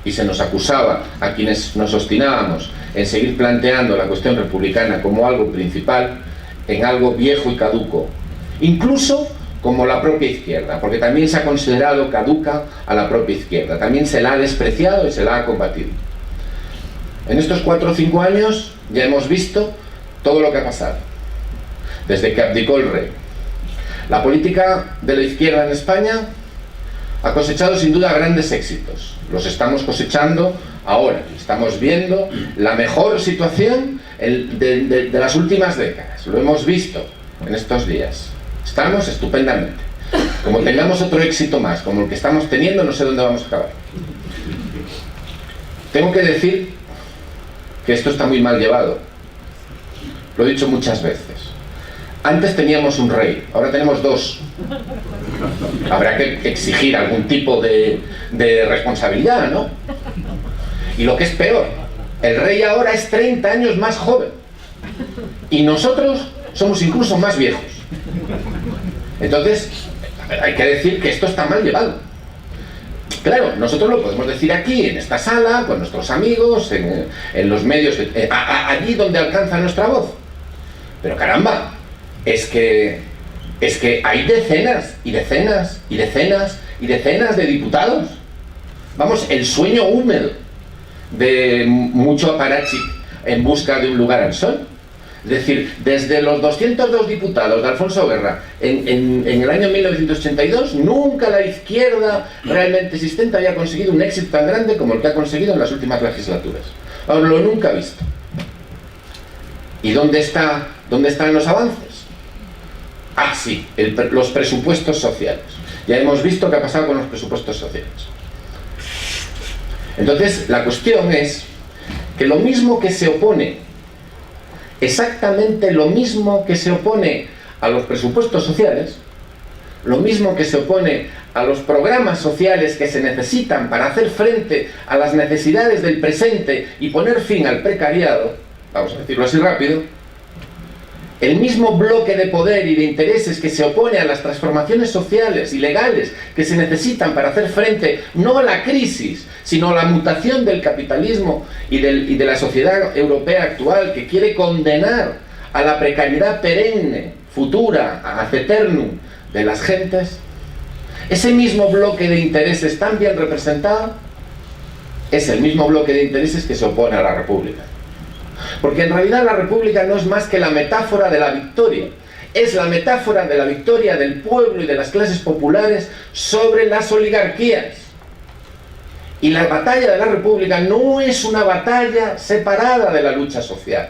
B: y se nos acusaba a quienes nos obstinábamos en seguir planteando la cuestión republicana como algo principal, en algo viejo y caduco, incluso como la propia izquierda, porque también se ha considerado caduca a la propia izquierda, también se la ha despreciado y se la ha combatido. En estos 4 o 5 años ya hemos visto todo lo que ha pasado, desde que abdicó el rey. La política de la izquierda en España ha cosechado sin duda grandes éxitos, los estamos cosechando ahora, estamos viendo la mejor situación de las últimas décadas, lo hemos visto en estos días. Estamos estupendamente. Como tengamos otro éxito más, como el que estamos teniendo, no sé dónde vamos a acabar. Tengo que decir que esto está muy mal llevado. Lo he dicho muchas veces. Antes teníamos un rey, ahora tenemos 2. Habrá que exigir algún tipo de responsabilidad, ¿no? Y lo que es peor, el rey ahora es 30 años más joven. Y nosotros somos incluso más viejos. Entonces, hay que decir que esto está mal llevado. Claro, nosotros lo podemos decir aquí, en esta sala, con nuestros amigos, en los medios, allí donde alcanza nuestra voz. Pero caramba, es que hay decenas y decenas y decenas y decenas de diputados. Vamos, el sueño húmedo de mucho aparachi en busca de un lugar al sol. Es decir, desde los 202 diputados de Alfonso Guerra en el año 1982, nunca la izquierda realmente existente había conseguido un éxito tan grande como el que ha conseguido en las últimas legislaturas. Lo nunca visto. ¿Y dónde están los avances? Ah, sí, los presupuestos sociales. Ya hemos visto qué ha pasado con los presupuestos sociales. Entonces, la cuestión es que lo mismo que se opone, exactamente lo mismo que se opone a los presupuestos sociales, lo mismo que se opone a los programas sociales que se necesitan para hacer frente a las necesidades del presente y poner fin al precariado, vamos a decirlo así rápido, el mismo bloque de poder y de intereses que se opone a las transformaciones sociales y legales que se necesitan para hacer frente no a la crisis, sino a la mutación del capitalismo y de la sociedad europea actual, que quiere condenar a la precariedad perenne, futura, ad eternum de las gentes, ese mismo bloque de intereses tan bien representado es el mismo bloque de intereses que se opone a la República. Porque en realidad la República no es más que la metáfora de la victoria. Es la metáfora de la victoria del pueblo y de las clases populares sobre las oligarquías. Y la batalla de la República no es una batalla separada de la lucha social.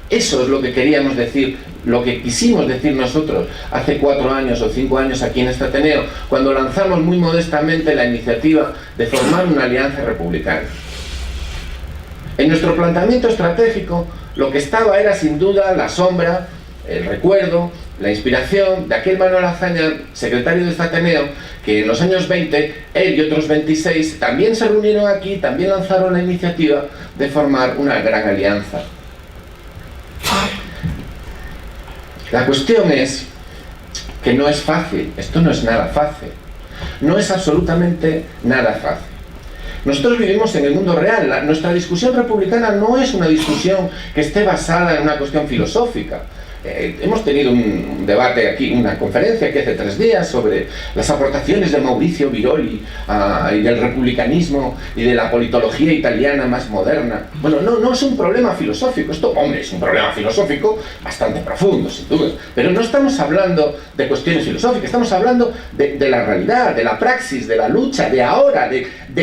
B: Eso es lo que queríamos decir, lo que quisimos decir nosotros hace 4 años o 5 años aquí en este Ateneo, cuando lanzamos muy modestamente la iniciativa de formar una alianza republicana. En nuestro planteamiento estratégico, lo que estaba era sin duda la sombra, el recuerdo, la inspiración de aquel Manuel Azaña, secretario de este Ateneo, que en los años 20, él y otros 26 también se reunieron aquí, también lanzaron la iniciativa de formar una gran alianza. La cuestión es que no es fácil, esto no es nada fácil, no es absolutamente nada fácil. Nosotros vivimos en el mundo real. Nuestra discusión republicana no es una discusión que esté basada en una cuestión filosófica. Hemos tenido un debate aquí, una conferencia que hace 3 días sobre las aportaciones de Mauricio Viroli y del republicanismo y de la politología italiana más moderna. Bueno, no es un problema filosófico. Esto, hombre, es un problema filosófico bastante profundo, sin duda. Pero no estamos hablando de cuestiones filosóficas, estamos hablando de la realidad, de la praxis, de la lucha, de ahora,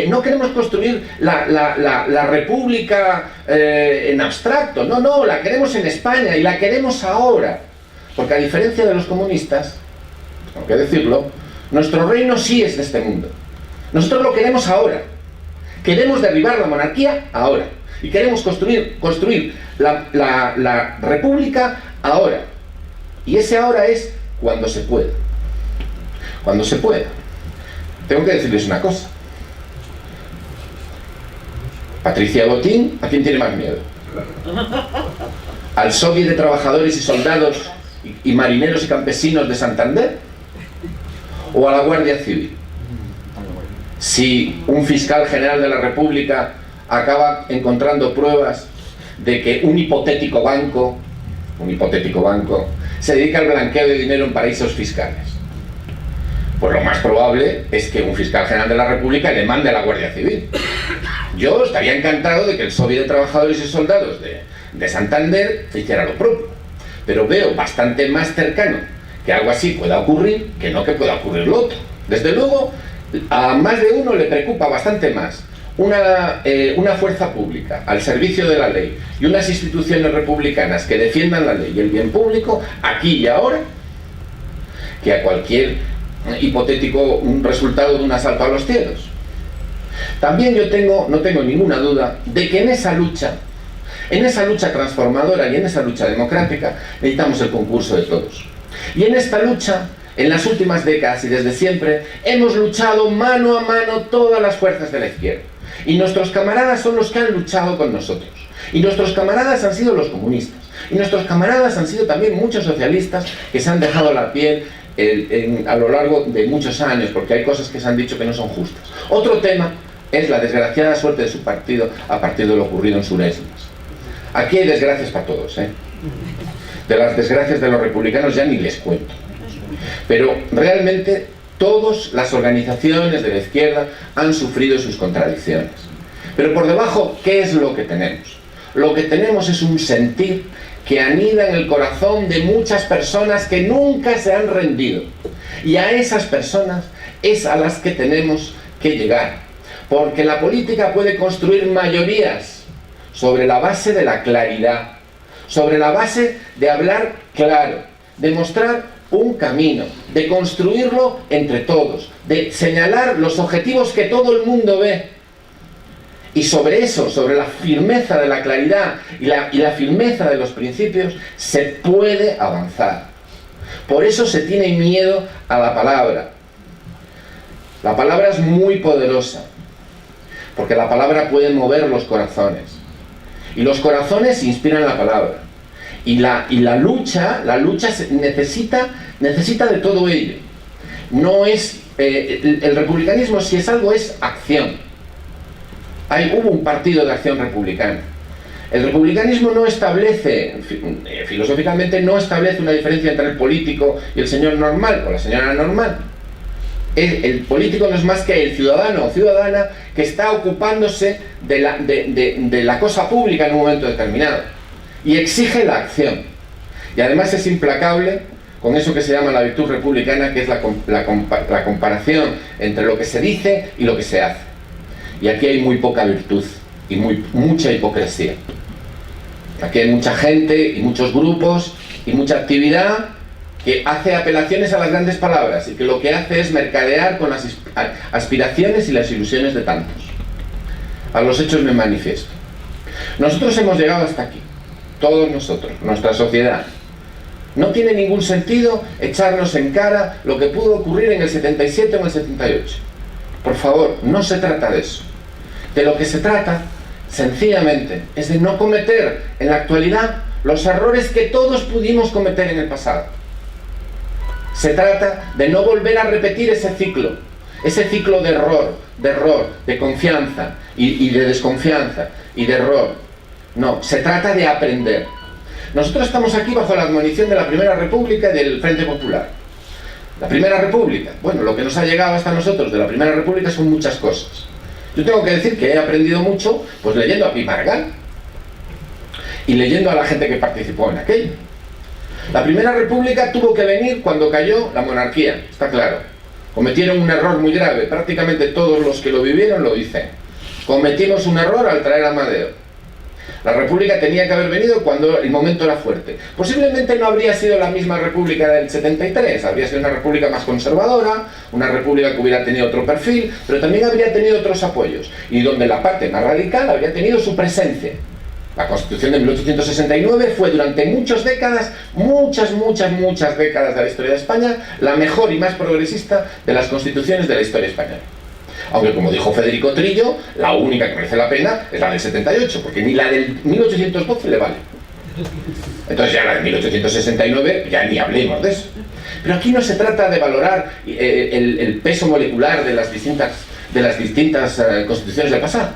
B: no queremos construir la república en abstracto, no, la queremos en España y la queremos ahora. Porque a diferencia de los comunistas, tengo que decirlo, nuestro reino sí es de este mundo. Nosotros lo queremos ahora. Queremos derribar la monarquía ahora. Y queremos construir la república ahora. Y ese ahora es cuando se pueda. Cuando se pueda. Tengo que decirles una cosa. Patricia Botín, ¿a quién tiene más miedo? ¿Al Soviet de Trabajadores y Soldados y Marineros y Campesinos de Santander? ¿O a la Guardia Civil? Si un fiscal general de la República acaba encontrando pruebas de que un hipotético banco se dedica al blanqueo de dinero en paraísos fiscales, pues lo más probable es que un fiscal general de la República le mande a la Guardia Civil. Yo estaría encantado de que el Soviet de Trabajadores y Soldados de Santander hiciera lo propio, pero veo bastante más cercano que algo así pueda ocurrir que no que pueda ocurrir lo otro. Desde luego, a más de uno le preocupa bastante más una fuerza pública al servicio de la ley y unas instituciones republicanas que defiendan la ley y el bien público aquí y ahora que a cualquier hipotético resultado de un asalto a los cielos. También no tengo ninguna duda de que en esa lucha transformadora y en esa lucha democrática necesitamos el concurso de todos. Y en esta lucha, en las últimas décadas y desde siempre, hemos luchado mano a mano todas las fuerzas de la izquierda. Y nuestros camaradas son los que han luchado con nosotros. Y nuestros camaradas han sido los comunistas. Y nuestros camaradas han sido también muchos socialistas que se han dejado la piel a lo largo de muchos años, porque hay cosas que se han dicho que no son justas. Otro tema es la desgraciada suerte de su partido a partir de lo ocurrido en Suresnes. Aquí hay desgracias para todos, ¿eh? De las desgracias de los republicanos ya ni les cuento. Pero realmente todas las organizaciones de la izquierda han sufrido sus contradicciones. Pero por debajo, ¿qué es lo que tenemos? Lo que tenemos es un sentir que anida en el corazón de muchas personas que nunca se han rendido. Y a esas personas es a las que tenemos que llegar. Porque la política puede construir mayorías sobre la base de la claridad, sobre la base de hablar claro, de mostrar un camino, de construirlo entre todos, de señalar los objetivos que todo el mundo ve. Y sobre eso, sobre la firmeza de la claridad y la firmeza de los principios, se puede avanzar. Por eso se tiene miedo a la palabra. La palabra es muy poderosa, porque la palabra puede mover los corazones. Y los corazones inspiran la palabra. Y la lucha necesita de todo ello. No es, el republicanismo, si es algo, es acción. Hubo un partido de acción republicana. El republicanismo no establece, filosóficamente no establece una diferencia entre el político y el señor normal o la señora normal. El político no es más que el ciudadano o ciudadana que está ocupándose de la cosa pública en un momento determinado y exige la acción. Y además es implacable con eso que se llama la virtud republicana, que es la comparación entre lo que se dice y lo que se hace. Y aquí hay muy poca virtud y mucha hipocresía. Aquí hay mucha gente y muchos grupos y mucha actividad que hace apelaciones a las grandes palabras y que lo que hace es mercadear con las aspiraciones y las ilusiones de tantos. A los hechos me manifiesto. Nosotros hemos llegado hasta aquí, todos nosotros, nuestra sociedad. No tiene ningún sentido echarnos en cara lo que pudo ocurrir en el 77 o en el 78. Por favor, no se trata de eso. De lo que se trata, sencillamente, es de no cometer en la actualidad los errores que todos pudimos cometer en el pasado. Se trata de no volver a repetir ese ciclo de error, de confianza y de desconfianza y de error. No, se trata de aprender. Nosotros estamos aquí bajo la admonición de la Primera República y del Frente Popular. La Primera República, bueno, lo que nos ha llegado hasta nosotros de la Primera República son muchas cosas. Yo tengo que decir que he aprendido mucho, pues leyendo a Pi Margall y leyendo a la gente que participó en aquello. La Primera República tuvo que venir cuando cayó la monarquía, está claro. Cometieron un error muy grave, prácticamente todos los que lo vivieron lo dicen. Cometimos un error al traer a Amadeo. La República tenía que haber venido cuando el momento era fuerte. Posiblemente no habría sido la misma República del 73, habría sido una República más conservadora, una República que hubiera tenido otro perfil, pero también habría tenido otros apoyos, y donde la parte más radical habría tenido su presencia. La Constitución de 1869 fue durante muchas décadas de la historia de España, la mejor y más progresista de las constituciones de la historia española. Aunque, como dijo Federico Trillo, la única que merece la pena es la del 78, porque ni la del 1812 le vale. Entonces ya la de 1869, ya ni hablemos de eso. Pero aquí no se trata de valorar el peso molecular de las distintas constituciones del pasado.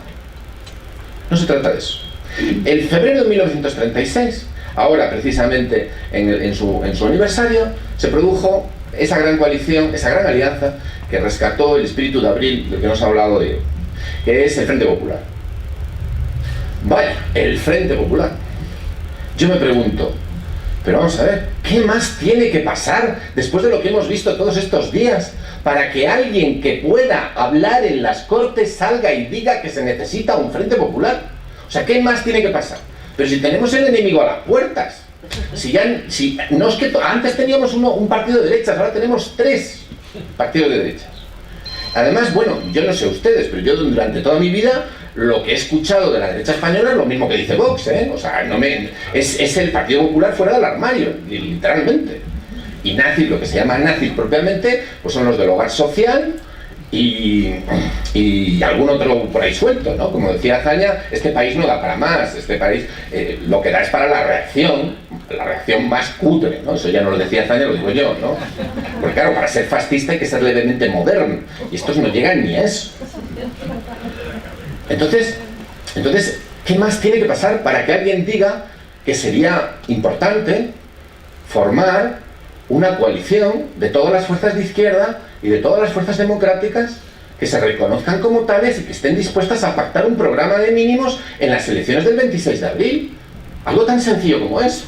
B: No se trata de eso. En febrero de 1936, ahora precisamente en su aniversario, se produjo esa gran coalición, esa gran alianza que rescató el espíritu de abril del que nos ha hablado Diego, que es el Frente Popular. Vaya, el Frente Popular. Yo me pregunto, pero vamos a ver, ¿qué más tiene que pasar después de lo que hemos visto todos estos días para que alguien que pueda hablar en las Cortes salga y diga que se necesita un Frente Popular? O sea, ¿qué más tiene que pasar? Pero si tenemos el enemigo a las puertas, no es que antes teníamos un partido de derechas, ahora tenemos 3 partidos de derechas. Además, bueno, yo no sé ustedes, pero yo durante toda mi vida lo que he escuchado de la derecha española es lo mismo que dice Vox, ¿eh? O sea, es el Partido Popular fuera del armario, literalmente. Y nazis, lo que se llama nazis propiamente, pues son los del hogar social y algún otro por ahí suelto, ¿no? Como decía Azaña, este país no da para más, este país lo que da es para la reacción más cutre, ¿no? Eso ya no lo decía Azaña, lo digo yo, ¿no? Porque claro, para ser fascista hay que ser levemente moderno, y estos no llegan ni a eso. Entonces, ¿qué más tiene que pasar para que alguien diga que sería importante formar una coalición de todas las fuerzas de izquierda y de todas las fuerzas democráticas que se reconozcan como tales y que estén dispuestas a pactar un programa de mínimos en las elecciones del 26 de abril? Algo tan sencillo como eso.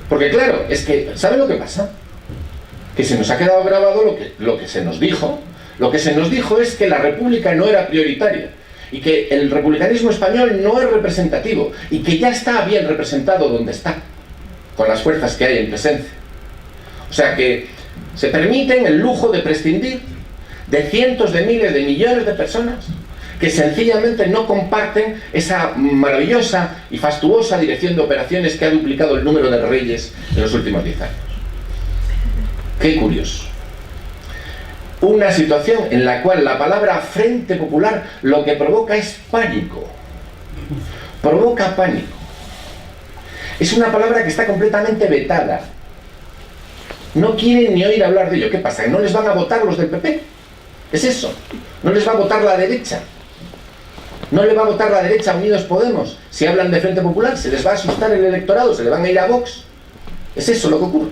B: Porque claro, es que, ¿saben lo que pasa? Que se nos ha quedado grabado lo que se nos dijo. Lo que se nos dijo es que la República no era prioritaria. y que el republicanismo español no es representativo y que ya está bien representado donde está, con las fuerzas que hay en presencia. O sea que se permiten el lujo de prescindir de cientos de miles de millones de personas que sencillamente no comparten esa maravillosa y fastuosa dirección de operaciones que ha duplicado el número de reyes en los últimos 10 años. Qué curioso. Una situación en la cual la palabra Frente Popular lo que provoca es pánico. Provoca pánico. Es una palabra que está completamente vetada. No quieren ni oír hablar de ello. ¿Qué pasa? ¿Que no les van a votar los del PP? Es eso. No les va a votar la derecha. No le va a votar la derecha a Unidos Podemos. Si hablan de Frente Popular, se les va a asustar el electorado, se le van a ir a Vox. ¿Es eso lo que ocurre?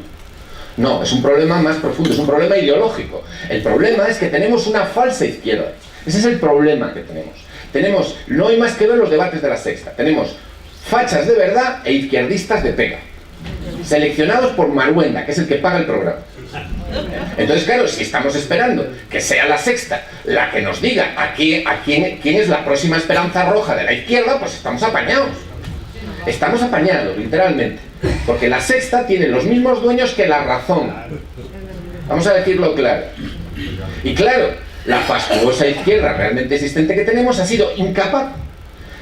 B: No, es un problema más profundo, es un problema ideológico. El problema es que tenemos una falsa izquierda. Ese es el problema que tenemos. No hay más que ver los debates de la Sexta. Tenemos fachas de verdad e izquierdistas de pega, seleccionados por Maruenda, que es el que paga el programa. Entonces, claro, si estamos esperando que sea la Sexta la que nos diga quién es la próxima esperanza roja de la izquierda, pues estamos apañados. Estamos apañados, literalmente. Porque la Sexta tiene los mismos dueños que La Razón. Vamos a decirlo claro. Y claro, la fastuosa izquierda realmente existente que tenemos ha sido incapaz,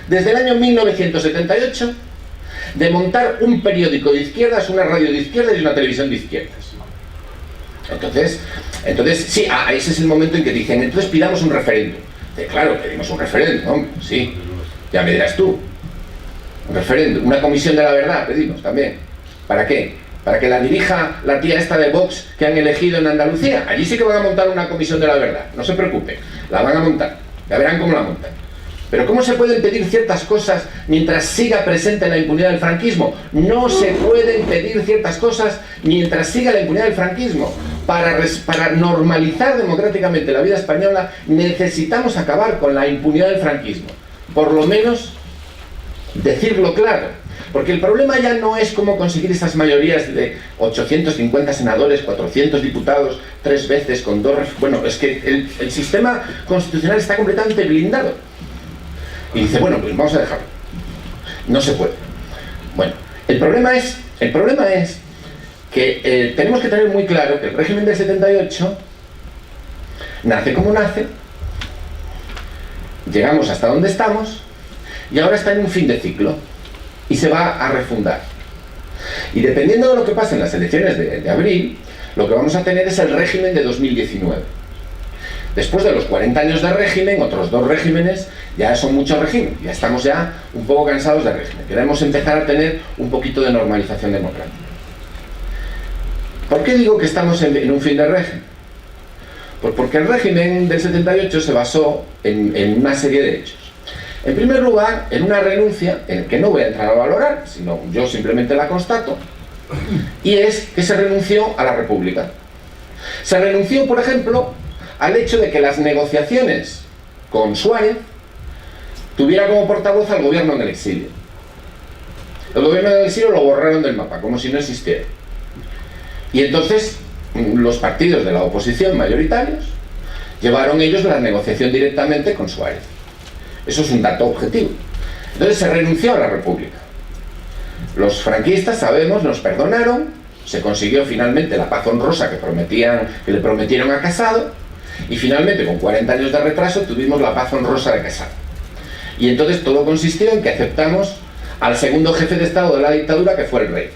B: desde el año 1978, de montar un periódico de izquierdas, una radio de izquierdas y una televisión de izquierdas. Entonces sí, ese es el momento en que dicen, entonces pidamos un referéndum. Claro, pedimos un referéndum, hombre, sí, ya me dirás tú. Un referéndum, una comisión de la verdad pedimos también. ¿Para qué? Para que la dirija la tía esta de Vox que han elegido en Andalucía. Allí sí que van a montar una comisión de la verdad, no se preocupe, la van a montar, ya verán cómo la montan. Pero ¿cómo se pueden pedir ciertas cosas mientras siga presente la impunidad del franquismo? No se pueden pedir ciertas cosas mientras siga la impunidad del franquismo. Para normalizar democráticamente la vida española necesitamos acabar con la impunidad del franquismo. Por lo menos decirlo claro. Porque el problema ya no es cómo conseguir esas mayorías de 850 senadores, 400 diputados, 3 veces con 2... Bueno, es que el sistema constitucional está completamente blindado. Y dice, bueno, pues vamos a dejarlo. No se puede. Bueno, el problema es que tenemos que tener muy claro que el régimen del 78 nace como nace, llegamos hasta donde estamos y ahora está en un fin de ciclo y se va a refundar. Y dependiendo de lo que pase en las elecciones de abril, lo que vamos a tener es el régimen de 2019. Después de los 40 años de régimen, otros 2 regímenes, ya son muchos regímenes, ya estamos ya un poco cansados de régimen. Queremos empezar a tener un poquito de normalización democrática. ¿Por qué digo que estamos en un fin de régimen? Pues porque el régimen del 78 se basó en una serie de hechos. En primer lugar, en una renuncia, en el que no voy a entrar a valorar, sino yo simplemente la constato, y es que se renunció a la República. Se renunció, por ejemplo, al hecho de que las negociaciones con Suárez tuviera como portavoz al gobierno en el exilio. El gobierno en el exilio lo borraron del mapa, como si no existiera. Y entonces los partidos de la oposición mayoritarios llevaron ellos la negociación directamente con Suárez. Eso es un dato objetivo. Entonces se renunció a la República. Los franquistas, sabemos, nos perdonaron, se consiguió finalmente la paz honrosa que le prometieron a Casado, y finalmente, con 40 años de retraso, tuvimos la paz honrosa de Casado. Y entonces todo consistió en que aceptamos al segundo jefe de Estado de la dictadura, que fue el rey.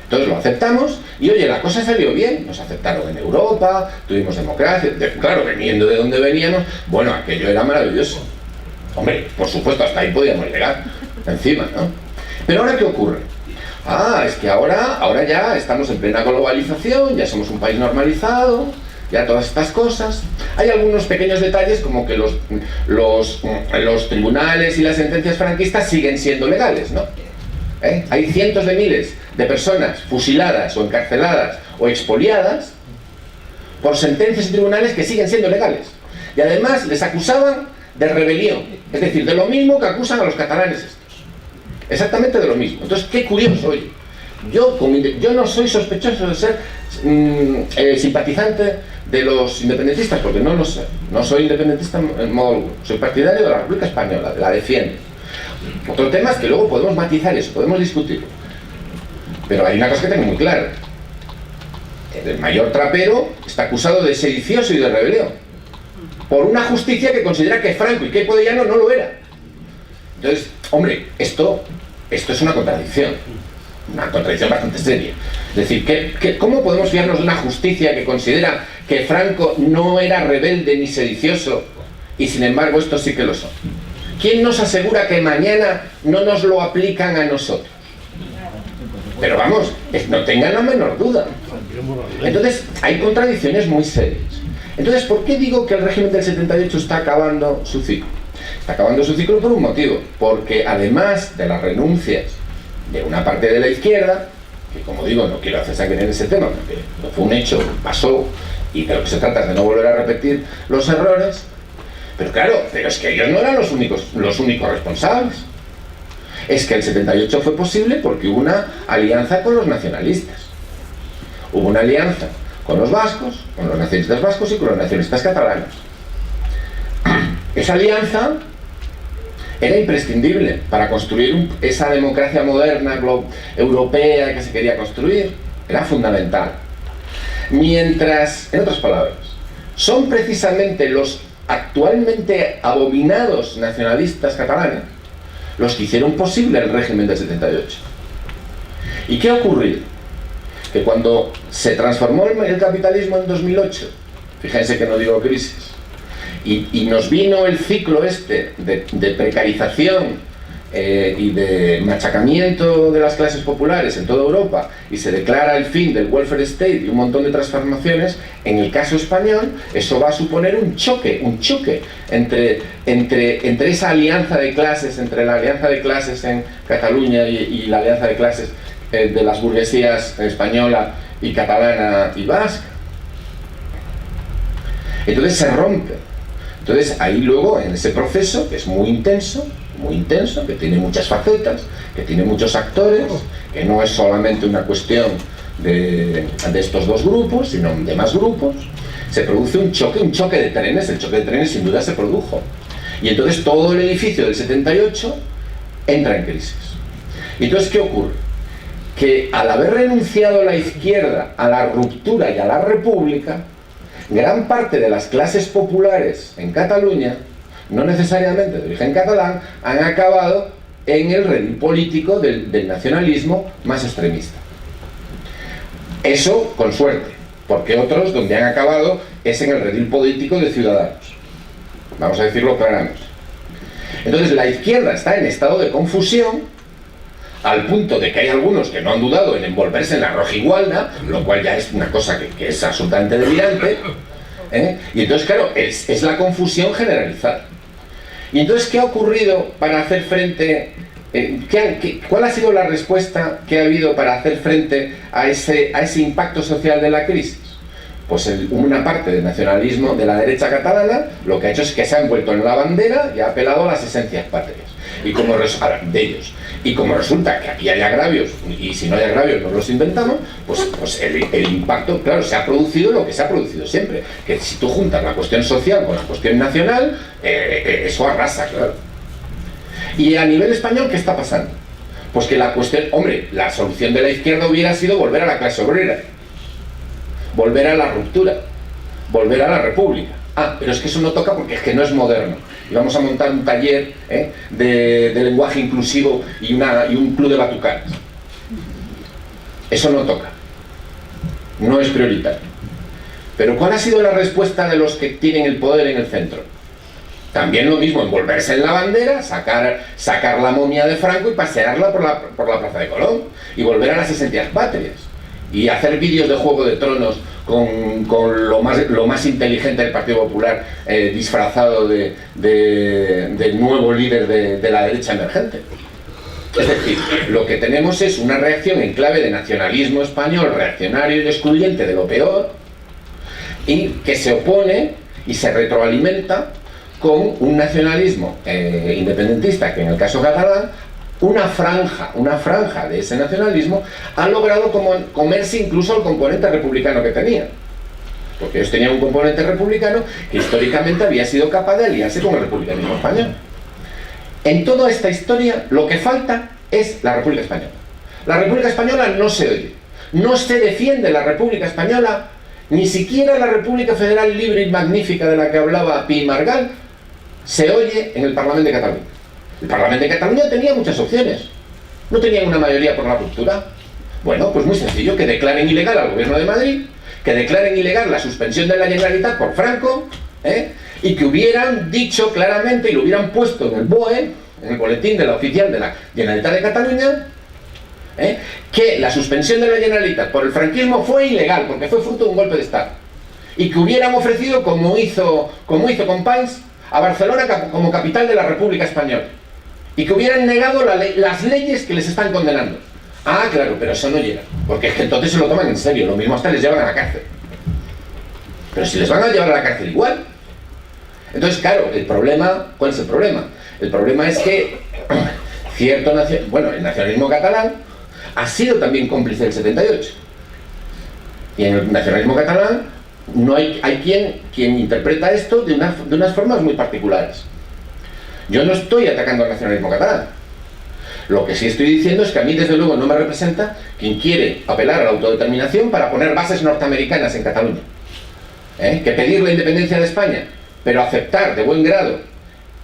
B: Entonces lo aceptamos y, oye, la cosa salió bien. Nos aceptaron en Europa, tuvimos democracia, claro, veniendo de donde veníamos, bueno, aquello era maravilloso. Hombre, por supuesto, hasta ahí podíamos llegar, encima, ¿no? Pero ahora, ¿qué ocurre? Es que ahora ya estamos en plena globalización, ya somos un país normalizado, ya todas estas cosas. Hay algunos pequeños detalles, como que los tribunales y las sentencias franquistas siguen siendo legales, ¿no? Hay cientos de miles de personas fusiladas o encarceladas o expoliadas por sentencias y tribunales que siguen siendo legales. Y además les acusaban de rebelión, es decir, de lo mismo que acusan a los catalanes estos. Exactamente de lo mismo. Entonces, qué curioso, oye. Yo no soy sospechoso de ser simpatizante de los independentistas, porque no lo sé, no soy independentista en modo alguno, soy partidario de la República Española, la defiendo. Otro tema es que luego podemos matizar eso, podemos discutirlo, pero hay una cosa que tengo muy clara: el mayor trapero está acusado de sedicioso y de rebelión por una justicia que considera que Franco y que Podellano no lo era. Entonces, hombre, esto es una contradicción bastante seria. Es decir, ¿cómo podemos fiarnos de una justicia que considera que Franco no era rebelde ni sedicioso y sin embargo estos sí que lo son? ¿Quién nos asegura que mañana no nos lo aplican a nosotros? Pero vamos, no tengan la menor duda. Entonces, hay contradicciones muy serias. Entonces, ¿por qué digo que el régimen del 78 está acabando su ciclo? Está acabando su ciclo por un motivo, porque además de las renuncias de una parte de la izquierda, que como digo, no quiero hacer sangre en ese tema, porque no fue un hecho, pasó, y de lo que se trata es de no volver a repetir los errores, pero claro, pero es que ellos no eran los únicos responsables. Es que el 78 fue posible porque hubo una alianza con los nacionalistas. Hubo una alianza con los vascos, con los nacionalistas vascos y con los nacionalistas catalanes. Esa alianza era imprescindible para construir esa democracia moderna, europea que se quería construir. Era fundamental. Mientras, en otras palabras, son precisamente los actualmente abominados nacionalistas catalanes los que hicieron posible el régimen del 78. ¿Y qué ha ocurrido? Que cuando se transformó el capitalismo en 2008, fíjense que no digo crisis, y nos vino el ciclo este de precarización y de machacamiento de las clases populares en toda Europa, y se declara el fin del welfare state y un montón de transformaciones, en el caso español eso va a suponer un choque entre esa alianza de clases, entre la alianza de clases en Cataluña y la alianza de clases de las burguesías española y catalana y vasca. Entonces se rompe. Entonces ahí luego, en ese proceso, que es muy intenso, que tiene muchas facetas, que tiene muchos actores, que no es solamente una cuestión de estos dos grupos, sino de más grupos, se produce un choque de trenes. El choque de trenes sin duda se produjo. Y entonces todo el edificio del 78 entra en crisis. Y entonces, ¿qué ocurre? Que al haber renunciado la izquierda a la ruptura y a la república, gran parte de las clases populares en Cataluña, no necesariamente de origen catalán, han acabado en el redil político del nacionalismo más extremista. Eso con suerte, porque otros donde han acabado es en el redil político de Ciudadanos. Vamos a decirlo claramente. Entonces la izquierda está en estado de confusión, al punto de que hay algunos que no han dudado en envolverse en la rojigualda, lo cual ya es una cosa que es absolutamente delirante, y entonces claro, es la confusión generalizada. Y entonces, ¿qué ha ocurrido para hacer frente? ¿Cuál ha sido la respuesta que ha habido para hacer frente a ese impacto social de la crisis? Pues una parte del nacionalismo de la derecha catalana lo que ha hecho es que se ha envuelto en la bandera y ha apelado a las esencias patrias. Y como resulta que aquí hay agravios, y si no hay agravios nos los inventamos, pues el impacto, claro, se ha producido lo que se ha producido siempre, que si tú juntas la cuestión social con la cuestión nacional, eso arrasa, claro. Y a nivel español, ¿qué está pasando? Pues que la cuestión, hombre, la solución de la izquierda hubiera sido volver a la clase obrera, volver a la ruptura, volver a la república. Pero es que eso no toca porque es que no es moderno. Y vamos a montar un taller de lenguaje inclusivo y un club de batucadas. Eso no toca. No es prioritario. Pero ¿cuál ha sido la respuesta de los que tienen el poder en el centro? También lo mismo, envolverse en la bandera, sacar la momia de Franco y pasearla por la Plaza de Colón. Y volver a las esencias patrias. Y hacer vídeos de Juego de Tronos con lo más inteligente del Partido Popular disfrazado del nuevo líder de la derecha emergente. Es decir, lo que tenemos es una reacción en clave de nacionalismo español reaccionario y excluyente de lo peor, y que se opone y se retroalimenta con un nacionalismo independentista que en el caso catalán, una franja de ese nacionalismo ha logrado comerse incluso el componente republicano que tenía. porque ellos tenían un componente republicano que históricamente había sido capaz de aliarse con el republicanismo español. En toda esta historia lo que falta es la República Española. La República Española no se oye, no se defiende la República Española, ni siquiera la República Federal Libre y Magnífica de la que hablaba Pi y Margall se oye en el Parlamento de Cataluña. El Parlamento de Cataluña tenía muchas opciones, no tenían una mayoría por la ruptura. Bueno, pues muy sencillo, que declaren ilegal al Gobierno de Madrid, que declaren ilegal la suspensión de la Generalitat por Franco, y que hubieran dicho claramente y lo hubieran puesto en el BOE, en el boletín de la oficial de la Generalitat de Cataluña, que la suspensión de la Generalitat por el franquismo fue ilegal porque fue fruto de un golpe de Estado, y que hubieran ofrecido, como hizo Companys, a Barcelona como capital de la República Española, y que hubieran negado las leyes que les están condenando. Ah, claro, pero eso no llega, porque es que entonces se lo toman en serio, lo mismo hasta les llevan a la cárcel. Pero si les van a llevar a la cárcel igual. Entonces, claro, el problema, ¿cuál es el problema? El problema es que el nacionalismo catalán ha sido también cómplice del 78. Y en el nacionalismo catalán no hay quien interpreta esto de unas formas muy particulares. Yo no estoy atacando al nacionalismo catalán. Lo que sí estoy diciendo es que a mí, desde luego, no me representa quien quiere apelar a la autodeterminación para poner bases norteamericanas en Cataluña. Que pedir la independencia de España, pero aceptar de buen grado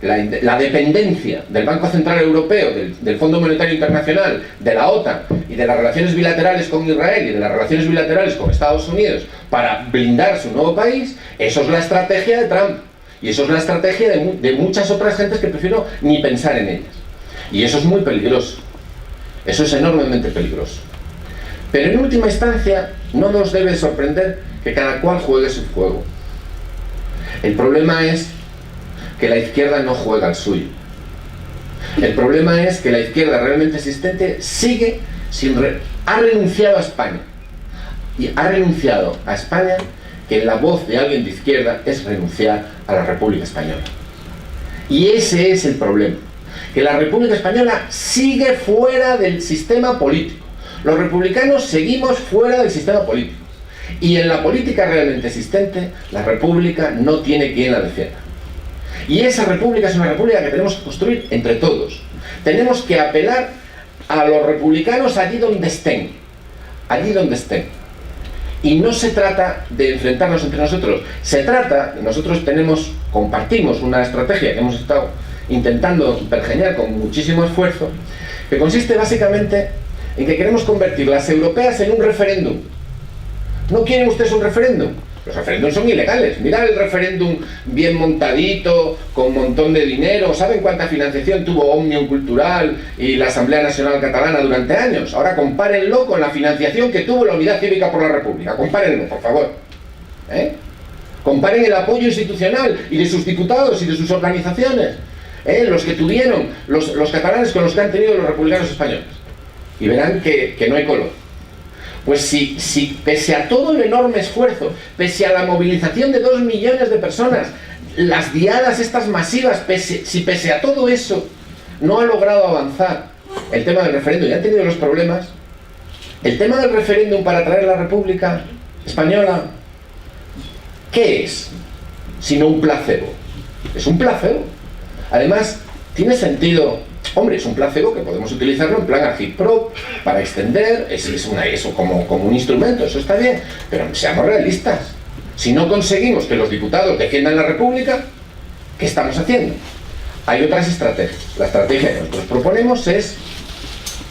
B: la dependencia del Banco Central Europeo, del Fondo Monetario Internacional, de la OTAN y de las relaciones bilaterales con Israel y de las relaciones bilaterales con Estados Unidos para blindar su nuevo país, eso es la estrategia de Trump. Y eso es la estrategia de muchas otras gentes que prefiero ni pensar en ellas. Y eso es muy peligroso. Eso es enormemente peligroso. Pero en última instancia, no nos debe sorprender que cada cual juegue su juego. El problema es que la izquierda no juega al suyo. El problema es que la izquierda realmente existente ha renunciado a España. Y ha renunciado a España, que la voz de alguien de izquierda es renunciar a la República Española. Y ese es el problema. Que la República Española sigue fuera del sistema político. Los republicanos seguimos fuera del sistema político. Y en la política realmente existente, la República no tiene quien la defienda. Y esa República es una República que tenemos que construir entre todos. Tenemos que apelar a los republicanos allí donde estén. Allí donde estén. Y no se trata de enfrentarnos entre nosotros. Se trata, nosotros compartimos una estrategia que hemos estado intentando pergeñar con muchísimo esfuerzo, que consiste básicamente en que queremos convertir las europeas en un referéndum. ¿No quieren ustedes un referéndum? Los referéndums son ilegales. Mirad el referéndum bien montadito, con un montón de dinero. ¿Saben cuánta financiación tuvo Òmnium Cultural y la Asamblea Nacional Catalana durante años? Ahora compárenlo con la financiación que tuvo la Unidad Cívica por la República. Compárenlo, por favor. Comparen el apoyo institucional y de sus diputados y de sus organizaciones. Los que tuvieron los catalanes con los que han tenido los republicanos españoles. Y verán que no hay color. Pues si pese a todo el enorme esfuerzo, pese a la movilización de 2 millones de personas, las diadas estas masivas, si pese a todo eso no ha logrado avanzar el tema del referéndum y han tenido los problemas, el tema del referéndum para traer la República Española, ¿qué es? Sino un placebo. Es un placebo. Además, tiene sentido. Hombre, es un placebo que podemos utilizarlo en plan agitprop para extender, eso como un instrumento, eso está bien, pero seamos realistas. Si no conseguimos que los diputados defiendan la República, ¿qué estamos haciendo? Hay otras estrategias. La estrategia que nosotros proponemos es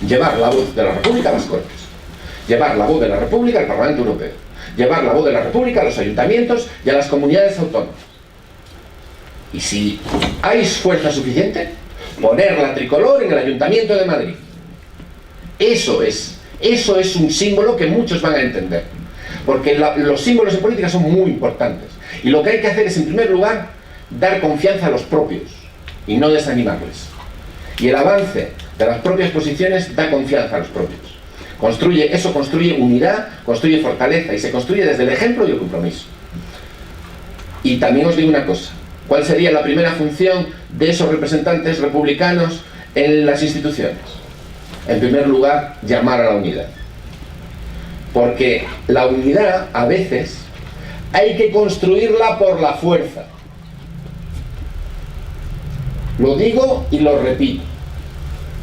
B: llevar la voz de la República a las Cortes, llevar la voz de la República al Parlamento Europeo, llevar la voz de la República a los ayuntamientos y a las comunidades autónomas. Y si hay fuerza suficiente, poner la tricolor en el Ayuntamiento de Madrid. Eso es un símbolo que muchos van a entender. Porque los símbolos en política son muy importantes. Y lo que hay que hacer es, en primer lugar, dar confianza a los propios y no desanimarles. Y el avance de las propias posiciones da confianza a los propios. Eso construye unidad, construye fortaleza y se construye desde el ejemplo y el compromiso. Y también os digo una cosa. ¿Cuál sería la primera función de esos representantes republicanos en las instituciones? En primer lugar, llamar a la unidad. Porque la unidad, a veces, hay que construirla por la fuerza. Lo digo y lo repito.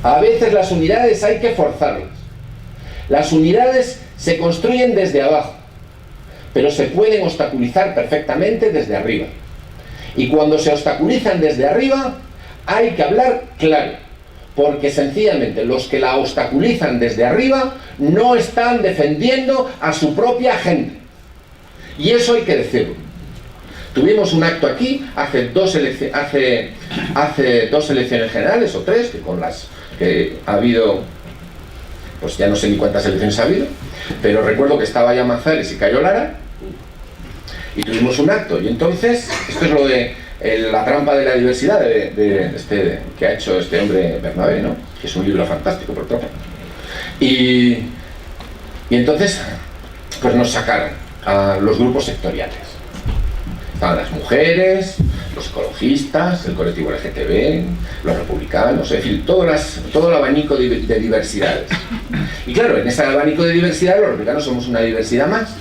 B: A veces las unidades hay que forzarlas. Las unidades se construyen desde abajo, pero se pueden obstaculizar perfectamente desde arriba. Y cuando se obstaculizan desde arriba, hay que hablar claro, porque sencillamente los que la obstaculizan desde arriba no están defendiendo a su propia gente. Y eso hay que decirlo. Tuvimos un acto aquí hace dos elecciones generales o tres, que con las que ha habido, pues ya no sé ni cuántas elecciones ha habido, pero recuerdo que estaba ya Manzales y Cayo Lara, y tuvimos un acto. Y entonces, esto es lo de la trampa de la diversidad que ha hecho este hombre Bernabé, ¿no? Que es un libro fantástico, por otra parte. Y entonces, pues nos sacaron a los grupos sectoriales. Estaban las mujeres, los ecologistas, el colectivo LGTB, los republicanos, es decir, todo el abanico de diversidades. Y claro, en ese abanico de diversidad los republicanos somos una diversidad más.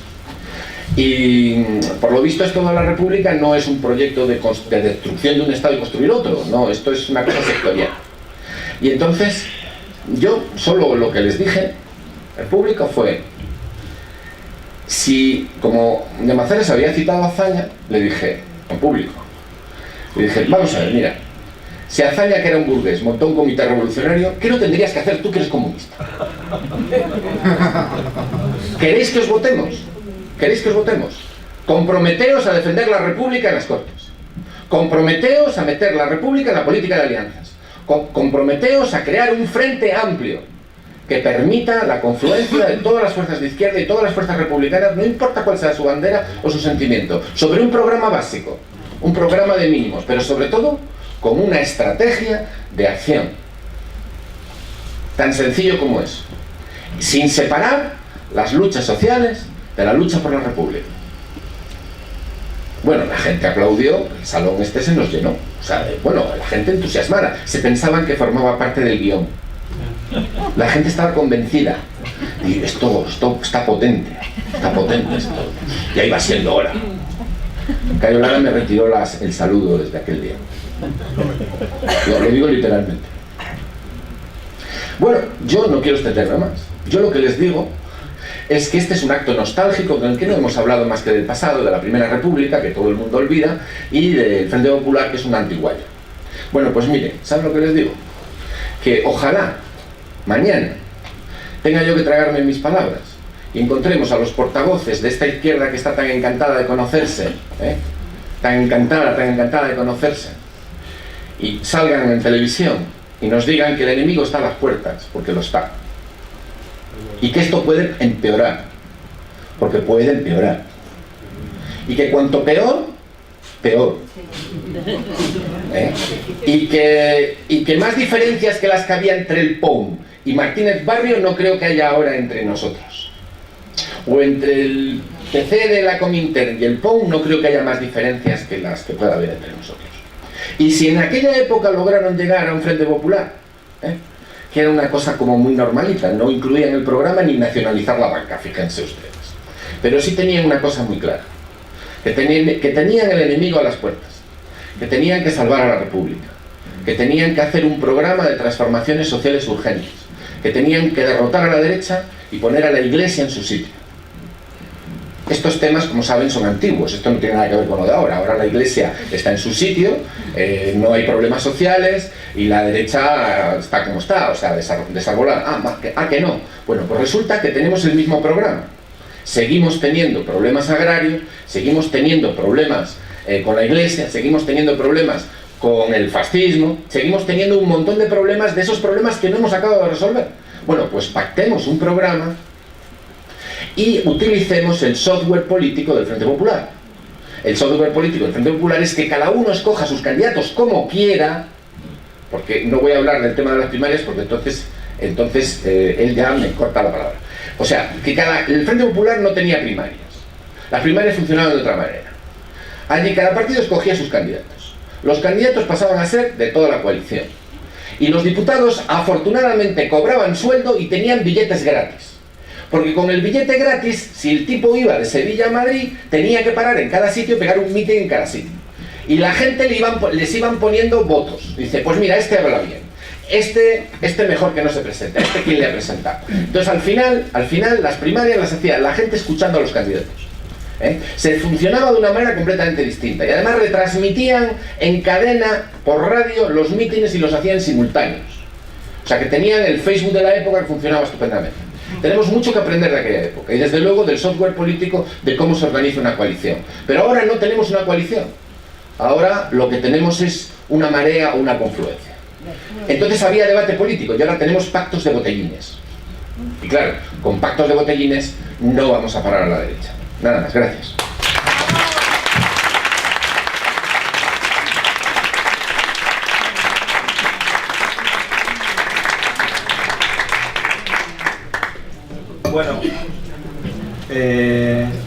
B: Y por lo visto esto de la República no es un proyecto de destrucción de un Estado y construir otro, no, esto es una cosa sectorial. Y entonces, yo solo lo que les dije al público fue, si, como de Manzales había citado a Azaña, le dije, en público, le dije, vamos a ver, mira, si Azaña, que era un burgués, montó un comité revolucionario, ¿qué no tendrías que hacer tú que eres comunista? ¿Queréis que os votemos? ¿Queréis que os votemos? Comprometeos a defender la República en las Cortes. Comprometeos a meter la República en la política de alianzas. Comprometeos a crear un frente amplio que permita la confluencia de todas las fuerzas de izquierda y todas las fuerzas republicanas, no importa cuál sea su bandera o su sentimiento, sobre un programa básico, un programa de mínimos, pero sobre todo con una estrategia de acción. Tan sencillo como eso. Sin separar las luchas sociales de la lucha por la República. Bueno, la gente aplaudió, el salón este se nos llenó. O sea, bueno, la gente entusiasmada. Se pensaban que formaba parte del guión. La gente estaba convencida. Y esto está potente esto. Ya iba siendo hora. Cayo Lara me retiró el saludo desde aquel día. Lo digo literalmente. Bueno, yo no quiero extenderme más. Yo lo que les digo es que este es un acto nostálgico en el que no hemos hablado más que del pasado, de la Primera República, que todo el mundo olvida, y del Frente Popular, que es un antiguayo. Bueno, pues mire, ¿saben lo que les digo? Que ojalá mañana tenga yo que tragarme mis palabras y encontremos a los portavoces de esta izquierda que está tan encantada de conocerse, tan encantada de conocerse, y salgan en televisión y nos digan que el enemigo está a las puertas, porque lo está. Y que esto puede empeorar, porque puede empeorar. Y que cuanto peor, peor. Y que más diferencias que las que había entre el POUM y Martínez Barrio no creo que haya ahora entre nosotros. O entre el PC de la Comintern y el POUM no creo que haya más diferencias que las que pueda haber entre nosotros. Y si en aquella época lograron llegar a un Frente Popular, que era una cosa como muy normalita, no incluían el programa ni nacionalizar la banca, fíjense ustedes. Pero sí tenían una cosa muy clara, que tenían el enemigo a las puertas, que tenían que salvar a la República, que tenían que hacer un programa de transformaciones sociales urgentes, que tenían que derrotar a la derecha y poner a la Iglesia en su sitio. Estos temas, como saben, son antiguos, esto no tiene nada que ver con lo de ahora. Ahora la Iglesia está en su sitio, no hay problemas sociales y la derecha está como está, o sea, desarbolada. Que no. Bueno, pues resulta que tenemos el mismo programa. Seguimos teniendo problemas agrarios, seguimos teniendo problemas con la Iglesia, seguimos teniendo problemas con el fascismo, seguimos teniendo un montón de problemas, de esos problemas que no hemos acabado de resolver. Bueno, pues pactemos un programa y utilicemos el software político del Frente Popular. El software político del Frente Popular es que cada uno escoja sus candidatos como quiera, porque no voy a hablar del tema de las primarias, porque entonces él ya me corta la palabra. O sea, que el Frente Popular no tenía primarias. Las primarias funcionaban de otra manera. Allí cada partido escogía sus candidatos. Los candidatos pasaban a ser de toda la coalición. Y los diputados, afortunadamente, cobraban sueldo y tenían billetes gratis. porque con el billete gratis, si el tipo iba de Sevilla a Madrid, tenía que parar en cada sitio y pegar un mitin en cada sitio. Y la gente les iban poniendo votos. Dice, pues mira, este habla bien, este mejor que no se presenta, este quién le ha presentado. Entonces al final las primarias las hacía la gente escuchando a los candidatos. Se funcionaba de una manera completamente distinta y además retransmitían en cadena por radio los mítines y los hacían simultáneos. O sea que tenían el Facebook de la época que funcionaba estupendamente. Tenemos mucho que aprender de aquella época y desde luego del software político de cómo se organiza una coalición. Pero ahora no tenemos una coalición. Ahora lo que tenemos es una marea o una confluencia. Entonces había debate político y ahora tenemos pactos de botellines. Y claro, con pactos de botellines no vamos a parar a la derecha. Nada más, gracias.
A: Bueno,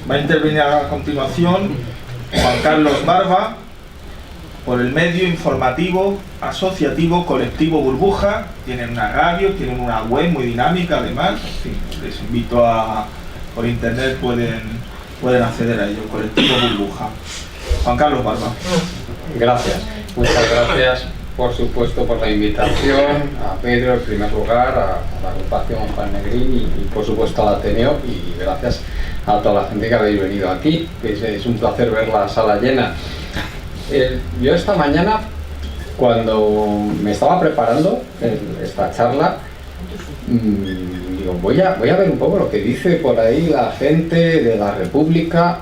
A: va a intervenir a continuación Juan Carlos Barba por el medio informativo asociativo colectivo Burbuja. Tienen una radio, tienen una web muy dinámica además. En fin, les invito a, por internet pueden acceder a ello, colectivo Burbuja. Juan Carlos Barba.
D: Gracias, muchas gracias por supuesto por la invitación, a Pedro en primer lugar, a la agrupación Juan Negrín y por supuesto al Ateneo, y gracias a toda la gente que habéis venido aquí. Es un placer ver la sala llena. Yo esta mañana, cuando me estaba preparando esta charla, digo, voy a ver un poco lo que dice por ahí la gente de la República,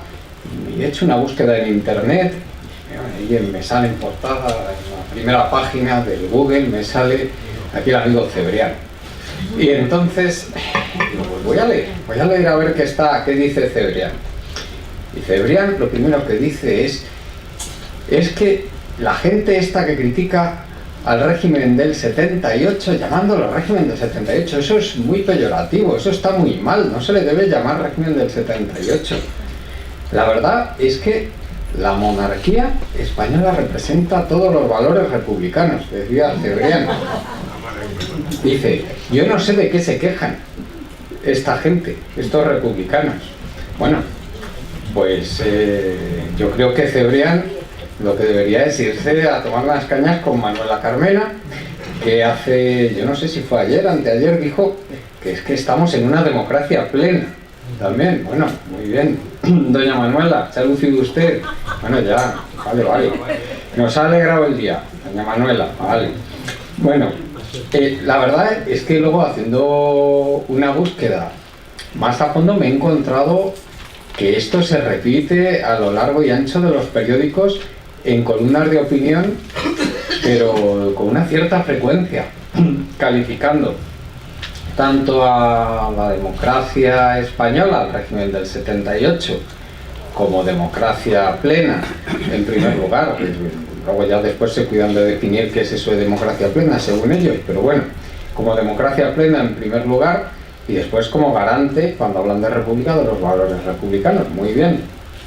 D: y he hecho una búsqueda en internet, y me sale en portada, en la primera página del Google, me sale aquí el amigo Cebrián. Y entonces, digo, pues voy a leer a ver qué dice Cebrián. Y Cebrián lo primero que dice es que la gente esta que critica al régimen del 78, llamándolo régimen del 78, eso es muy peyorativo, eso está muy mal, no se le debe llamar régimen del 78. La verdad es que la monarquía española representa todos los valores republicanos, decía Cebrián. Dice, yo no sé de qué se quejan esta gente, estos republicanos. Bueno, pues yo creo que Cebrián lo que debería es irse a tomar las cañas con Manuela Carmena, que hace, yo no sé si fue ayer, anteayer, dijo que es que estamos en una democracia plena. También, bueno, muy bien. Doña Manuela, ¿se ha lucido usted? Bueno, ya, vale. Nos ha alegrado el día, doña Manuela, vale. Bueno, la verdad es que luego haciendo una búsqueda más a fondo me he encontrado que esto se repite a lo largo y ancho de los periódicos en columnas de opinión, pero con una cierta frecuencia, calificando tanto a la democracia española, al régimen del 78, como democracia plena, en primer lugar. Luego ya después se cuidan de definir qué es eso de democracia plena, según ellos, pero bueno, como democracia plena en primer lugar, y después como garante, cuando hablan de república, de los valores republicanos. Muy bien.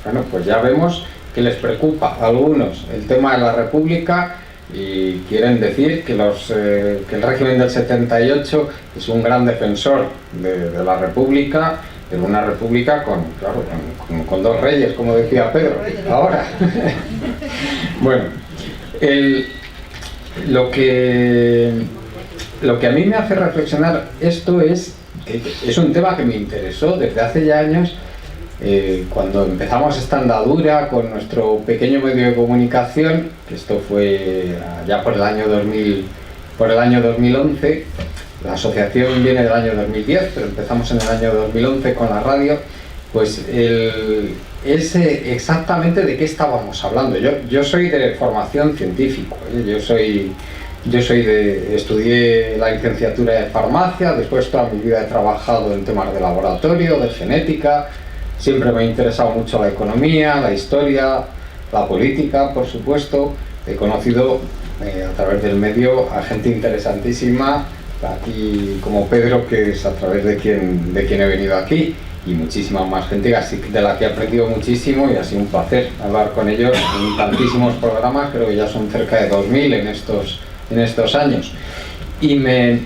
D: Bueno, pues ya vemos que les preocupa a algunos el tema de la república, y quieren decir que el régimen del 78 es un gran defensor de la república, de una república con dos reyes, como decía Pedro, ahora. Bueno, lo que a mí me hace reflexionar esto es que es un tema que me interesó desde hace ya años, cuando empezamos esta andadura con nuestro pequeño medio de comunicación, que esto fue ya por el año 2011, la asociación viene del año 2010, pero empezamos en el año 2011 con la radio, pues es exactamente de qué estábamos hablando. Yo soy de formación científico, estudié la licenciatura de farmacia, después toda mi vida he trabajado en temas de laboratorio, de genética. Siempre me ha interesado mucho la economía, la historia, la política, por supuesto. He conocido a través del medio a gente interesantísima, aquí como Pedro, que es a través de quien he venido aquí, y muchísima más gente así de la que he aprendido muchísimo, y ha sido un placer hablar con ellos en tantísimos programas. Creo que ya son cerca de 2000 en estos años. Y me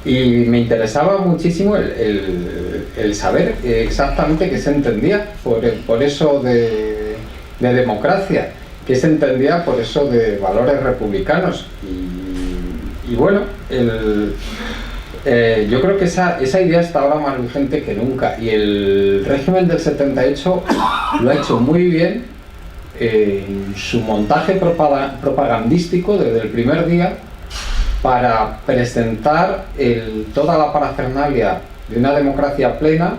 D: interesaba muchísimo el saber exactamente qué se entendía por eso de democracia, qué se entendía por eso de valores republicanos. Y bueno, yo creo que esa idea está ahora más vigente que nunca, y el régimen del 78 lo ha hecho muy bien en su montaje propagandístico desde el primer día, para presentar toda la parafernalia de una democracia plena,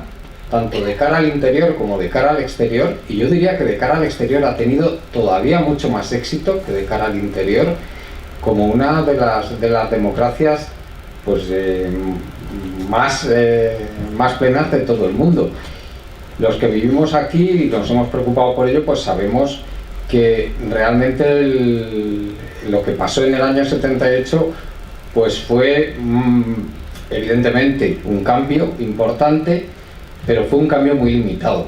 D: tanto de cara al interior como de cara al exterior, y yo diría que de cara al exterior ha tenido todavía mucho más éxito que de cara al interior, como una de las democracias pues, más plenas de todo el mundo. Los que vivimos aquí y nos hemos preocupado por ello, pues sabemos que realmente lo que pasó en el año 78 pues fue evidentemente un cambio importante, pero fue un cambio muy limitado.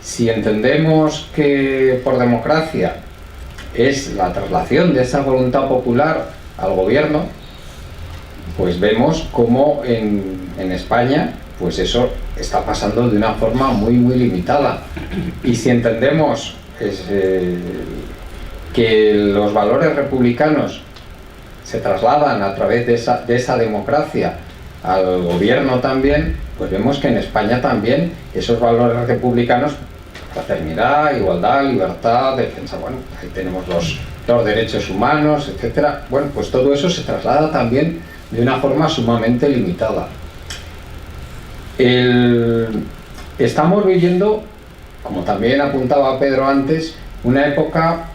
D: Si entendemos que por democracia es la traslación de esa voluntad popular al gobierno, pues vemos cómo en España pues eso está pasando de una forma muy limitada. Y si entendemos que los valores republicanos se trasladan a través de esa democracia al gobierno también, pues vemos que en España también esos valores republicanos, fraternidad, igualdad, libertad, defensa, bueno, ahí tenemos los derechos humanos, etcétera. Bueno, pues todo eso se traslada también de una forma sumamente limitada. Estamos viviendo, como también apuntaba Pedro antes, una época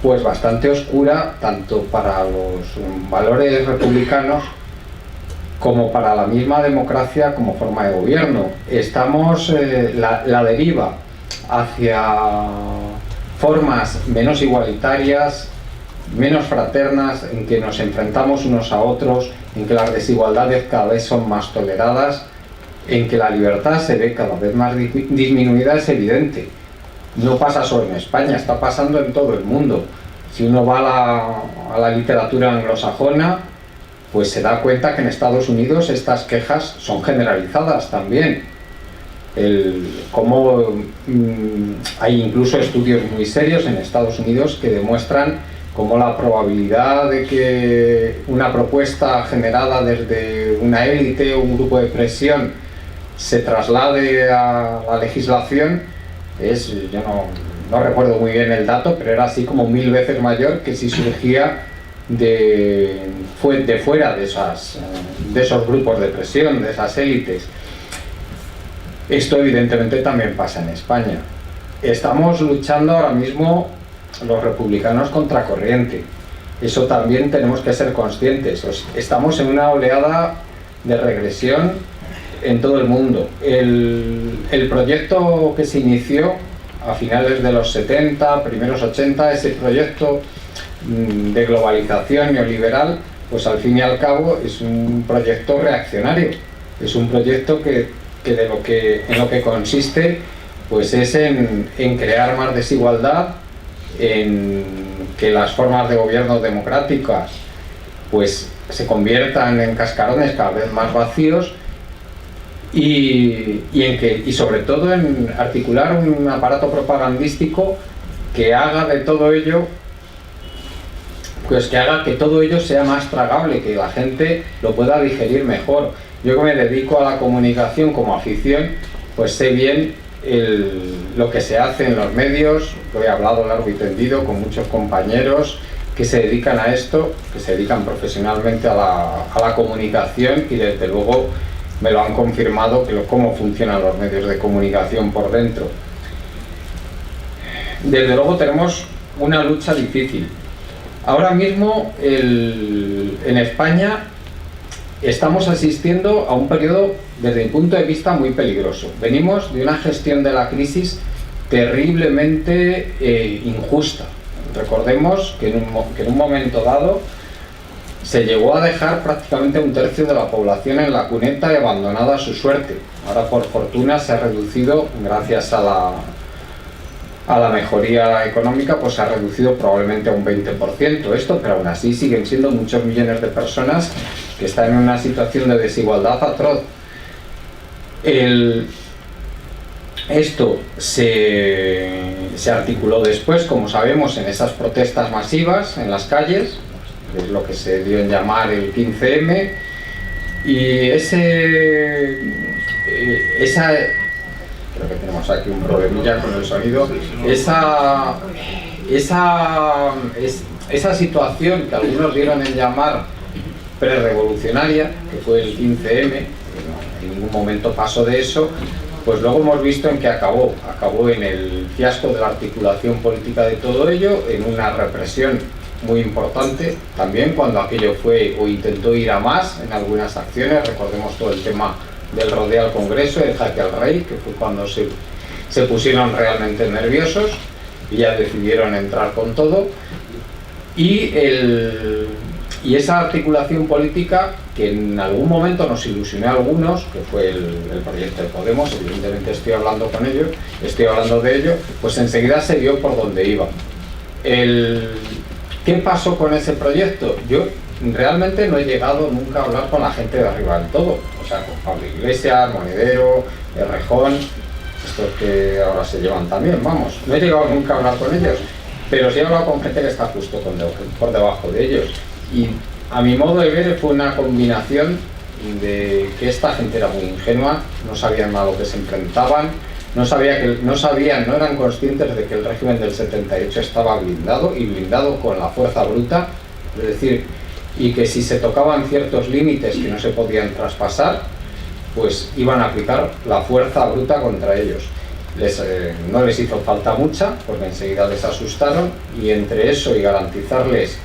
D: pues bastante oscura, tanto para los valores republicanos como para la misma democracia como forma de gobierno. Estamos la deriva hacia formas menos igualitarias, menos fraternas, en que nos enfrentamos unos a otros, en que las desigualdades cada vez son más toleradas, en que la libertad se ve cada vez más disminuida, es evidente. No pasa solo en España, está pasando en todo el mundo. Si uno va a la literatura anglosajona, pues se da cuenta que en Estados Unidos estas quejas son generalizadas también. Hay incluso estudios muy serios en Estados Unidos que demuestran cómo la probabilidad de que una propuesta generada desde una élite o un grupo de presión se traslade a la legislación yo no recuerdo muy bien el dato, pero era así como 1000 veces mayor que si surgía de fuera de esos grupos de presión, de esas élites. Esto evidentemente también pasa en España. Estamos luchando ahora mismo los republicanos contra corriente. Eso también tenemos que ser conscientes. Estamos en una oleada de regresión en todo el mundo. El proyecto que se inició a finales de los 70, primeros 80, ese proyecto de globalización neoliberal, pues al fin y al cabo es un proyecto reaccionario. Es un proyecto que en lo que consiste pues es en crear más desigualdad, en que las formas de gobierno democráticas pues se conviertan en cascarones cada vez más vacíos, y sobre todo en articular un aparato propagandístico que haga de todo ello, pues que haga que todo ello sea más tragable, que la gente lo pueda digerir mejor. Yo, que me dedico a la comunicación como afición, pues sé bien lo que se hace en los medios. Lo he hablado largo y tendido con muchos compañeros que se dedican a esto, que se dedican profesionalmente a la comunicación, y desde luego me lo han confirmado, cómo funcionan los medios de comunicación por dentro. Desde luego tenemos una lucha difícil. Ahora mismo en España estamos asistiendo a un periodo, desde mi punto de vista, muy peligroso. Venimos de una gestión de la crisis terriblemente injusta. Recordemos que en un momento dado se llegó a dejar prácticamente un tercio de la población en la cuneta y abandonada a su suerte. Ahora, por fortuna, se ha reducido, gracias a la mejoría económica, pues se ha reducido probablemente a un 20% esto, pero aún así siguen siendo muchos millones de personas que están en una situación de desigualdad atroz. Esto se articuló después, como sabemos, en esas protestas masivas en las calles, que es lo que se dio en llamar el 15M, y creo que tenemos aquí un problemilla con el sonido, esa situación que algunos dieron en llamar prerevolucionaria, que fue el 15M, que en ningún momento pasó de eso, pues luego hemos visto en qué acabó en el fiasco de la articulación política de todo ello, en una represión muy importante, también cuando aquello fue o intentó ir a más en algunas acciones. Recordemos todo el tema del rodeo al Congreso, el jaque al rey, que fue cuando se pusieron realmente nerviosos y ya decidieron entrar con todo, y esa articulación política que en algún momento nos ilusionó a algunos, que fue el proyecto de Podemos, evidentemente estoy hablando de ello, pues enseguida se vio por dónde iba. ¿Qué pasó con ese proyecto? Yo realmente no he llegado nunca a hablar con la gente de arriba del todo, o sea, con Pablo Iglesias, Monedero, Errejón, estos que ahora se llevan también, vamos, no he llegado nunca a hablar con ellos, pero sí he hablado con gente que está justo por debajo de ellos, y a mi modo de ver fue una combinación de que esta gente era muy ingenua, no sabían a lo que se enfrentaban, no eran conscientes de que el régimen del 78 estaba blindado, y blindado con la fuerza bruta, es decir, y que si se tocaban ciertos límites que no se podían traspasar, pues iban a aplicar la fuerza bruta contra ellos. No les hizo falta mucha, porque enseguida les asustaron, y entre eso y garantizarles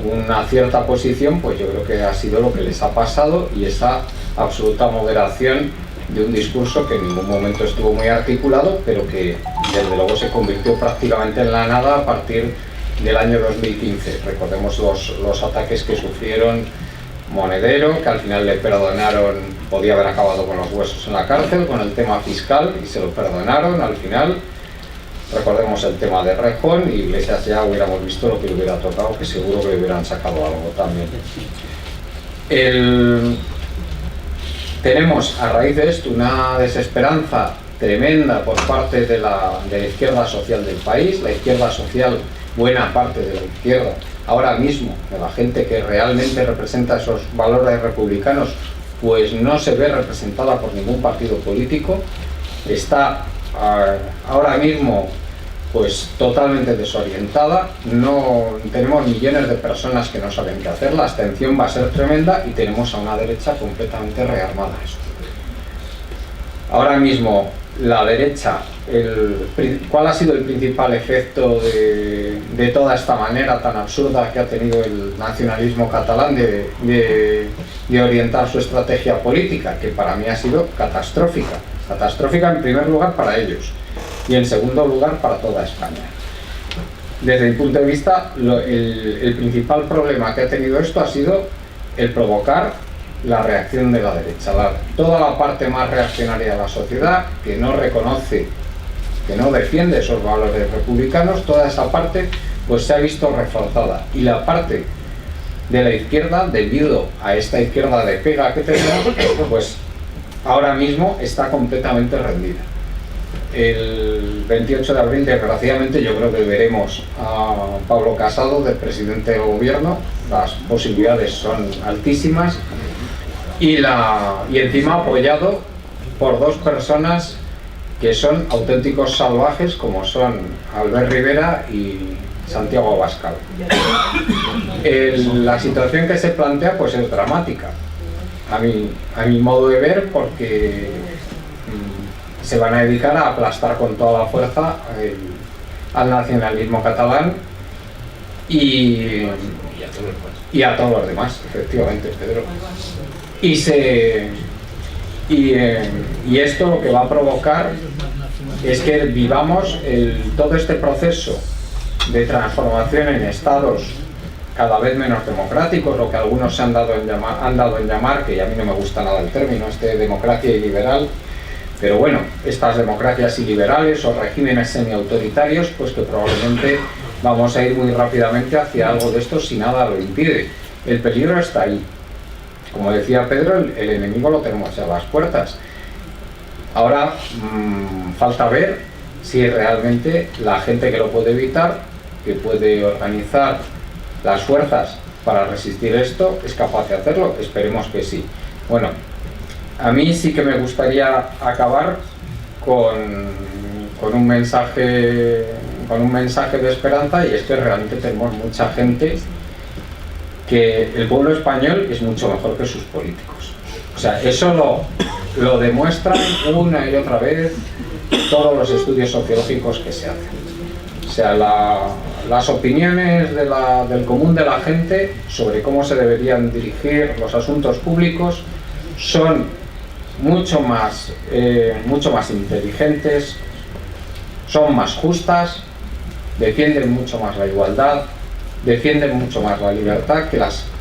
D: una cierta posición, pues yo creo que ha sido lo que les ha pasado, y esa absoluta moderación de un discurso que en ningún momento estuvo muy articulado, pero que desde luego se convirtió prácticamente en la nada a partir del año 2015. Recordemos los ataques que sufrieron Monedero, que al final le perdonaron, podía haber acabado con los huesos en la cárcel, con el tema fiscal, y se lo perdonaron al final. Recordemos el tema de Errejón, y Iglesias ya hubiéramos visto lo que le hubiera tocado, que seguro que le hubieran sacado algo también. Tenemos a raíz de esto una desesperanza tremenda por parte de la izquierda social del país, la izquierda social, buena parte de la izquierda, ahora mismo, de la gente que realmente representa esos valores republicanos, pues no se ve representada por ningún partido político, está ahora mismo pues totalmente desorientada, tenemos millones de personas que no saben qué hacer, la abstención va a ser tremenda, y tenemos a una derecha completamente rearmada. Ahora mismo la derecha, ¿cuál ha sido el principal efecto de toda esta manera tan absurda que ha tenido el nacionalismo catalán de orientar su estrategia política? Que para mí ha sido catastrófica en primer lugar para ellos, y en segundo lugar para toda España. Desde mi punto de vista, el principal problema que ha tenido esto ha sido el provocar la reacción de la derecha, toda la parte más reaccionaria de la sociedad, que no reconoce, que no defiende esos valores republicanos, toda esa parte pues se ha visto reforzada, y la parte de la izquierda, debido a esta izquierda de pega que tenemos, pues ahora mismo está completamente rendida. El 28 de abril, desgraciadamente, yo creo que veremos a Pablo Casado de presidente del gobierno, las posibilidades son altísimas, y encima apoyado por dos personas que son auténticos salvajes, como son Albert Rivera y Santiago Abascal. La situación que se plantea pues es dramática, a mi modo de ver, porque se van a dedicar a aplastar con toda la fuerza al nacionalismo catalán y a todos los demás, efectivamente, Pedro. Y esto lo que va a provocar es que vivamos todo este proceso de transformación en estados cada vez menos democráticos, lo que algunos se han dado en llamar, que a mí no me gusta nada el término, democracia iliberal, pero bueno, estas democracias iliberales o regímenes semiautoritarios, pues que probablemente vamos a ir muy rápidamente hacia algo de esto si nada lo impide. El peligro está ahí. Como decía Pedro, el enemigo lo tenemos ya a las puertas. Ahora falta ver si realmente la gente que lo puede evitar, que puede organizar las fuerzas para resistir esto, es capaz de hacerlo. Esperemos que sí. Bueno, a mí sí que me gustaría acabar con un mensaje de esperanza, y es que realmente tenemos mucha gente que el pueblo español es mucho mejor que sus políticos. O sea, eso lo demuestran una y otra vez todos los estudios sociológicos que se hacen. O sea, las opiniones del común de la gente sobre cómo se deberían dirigir los asuntos públicos son mucho más inteligentes, son más justas, defienden mucho más la igualdad, defienden mucho más la libertad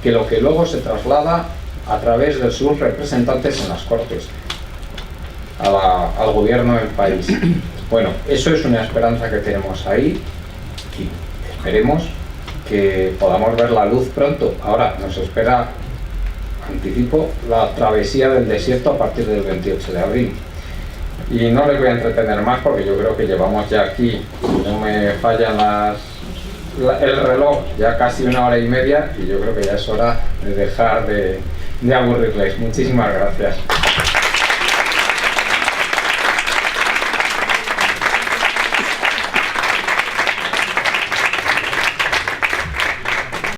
D: que lo que luego se traslada a través de sus representantes en las Cortes al gobierno del país. Bueno, eso es una esperanza que tenemos ahí y esperemos que podamos ver la luz pronto. Ahora nos espera, anticipo, la travesía del desierto a partir del 28 de abril. Y no les voy a entretener más porque yo creo que llevamos ya aquí, no me fallan el reloj, ya casi 1 hora y media, y yo creo que ya es hora de dejar de aburrirles. Muchísimas gracias.